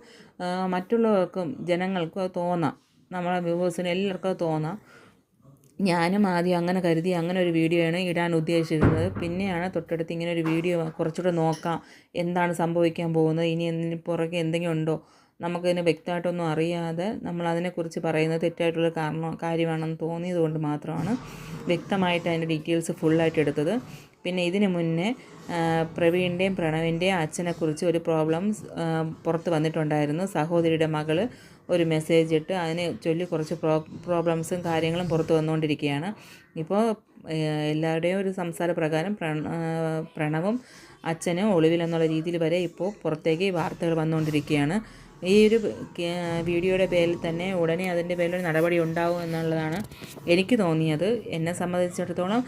മറ്റുള്ളവർക്കും ജനങ്ങൾക്കും അത് തോന്നാം. നമ്മളെ വ്യൂവേഴ്സിന് എല്ലാവർക്കും അത് തോന്നാം. ഞാനും ആദ്യം അങ്ങനെ കരുതി അങ്ങനെ ഒരു വീഡിയോയാണ് ഇടാൻ ഉദ്ദേശിച്ചിരുന്നത്. പിന്നെയാണ് തൊട്ടടുത്ത് ഇങ്ങനെ ഒരു വീഡിയോ കുറച്ചുകൂടെ നോക്കാം, എന്താണ് സംഭവിക്കാൻ പോകുന്നത്, ഇനി പുറകെ എന്തെങ്കിലും ഉണ്ടോ, നമുക്കതിന് വ്യക്തമായിട്ടൊന്നും അറിയാതെ നമ്മൾ അതിനെക്കുറിച്ച് പറയുന്നത് തെറ്റായിട്ടുള്ള കാര്യമാണെന്ന് തോന്നിയത് കൊണ്ട് മാത്രമാണ് വ്യക്തമായിട്ട് അതിൻ്റെ ഡീറ്റെയിൽസ് ഫുള്ളായിട്ട് എടുത്തത്. പിന്നെ ഇതിന് മുന്നേ പ്രവീണിൻ്റെയും പ്രണവിൻ്റെയും അച്ഛനെക്കുറിച്ച് ഒരു പ്രോബ്ലംസ് പുറത്ത് വന്നിട്ടുണ്ടായിരുന്നു. സഹോദരിയുടെ മകൾ ഒരു മെസ്സേജ് ഇട്ട് അതിനെ ചൊല്ലി കുറച്ച് പ്രോബ്ലംസും കാര്യങ്ങളും പുറത്ത് വന്നുകൊണ്ടിരിക്കുകയാണ്. ഇപ്പോൾ എല്ലാവരുടെയും ഒരു സംസാര പ്രകാരം പ്രണവും അച്ഛനും ഒളിവിലെന്നുള്ള രീതിയിൽ വരെ ഇപ്പോൾ പുറത്തേക്ക് വാർത്തകൾ വന്നുകൊണ്ടിരിക്കുകയാണ്. ഈ ഒരു വീഡിയോയുടെ പേരിൽ തന്നെ ഉടനെ അതിൻ്റെ പേരിൽ നടപടി ഉണ്ടാവും എന്നുള്ളതാണ് എനിക്ക് തോന്നിയത്. എന്നെ സംബന്ധിച്ചിടത്തോളം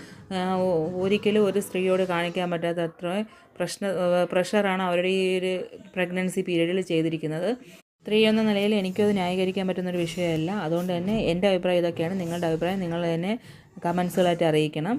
ഒരിക്കലും ഒരു സ്ത്രീയോട് കാണിക്കാൻ പറ്റാത്ത അത്ര പ്രഷറാണ് അവരുടെ ഈ ഒരു പ്രഗ്നൻസി പീരീഡിൽ ചെയ്തിരിക്കുന്നത്. സ്ത്രീ എന്ന നിലയിൽ എനിക്കത് ന്യായീകരിക്കാൻ പറ്റുന്നൊരു വിഷയമല്ല. അതുകൊണ്ട് തന്നെ എൻ്റെ അഭിപ്രായം ഇതൊക്കെയാണ്. നിങ്ങളുടെ അഭിപ്രായം നിങ്ങൾ തന്നെ കമൻസുകളായിട്ട് അറിയിക്കണം.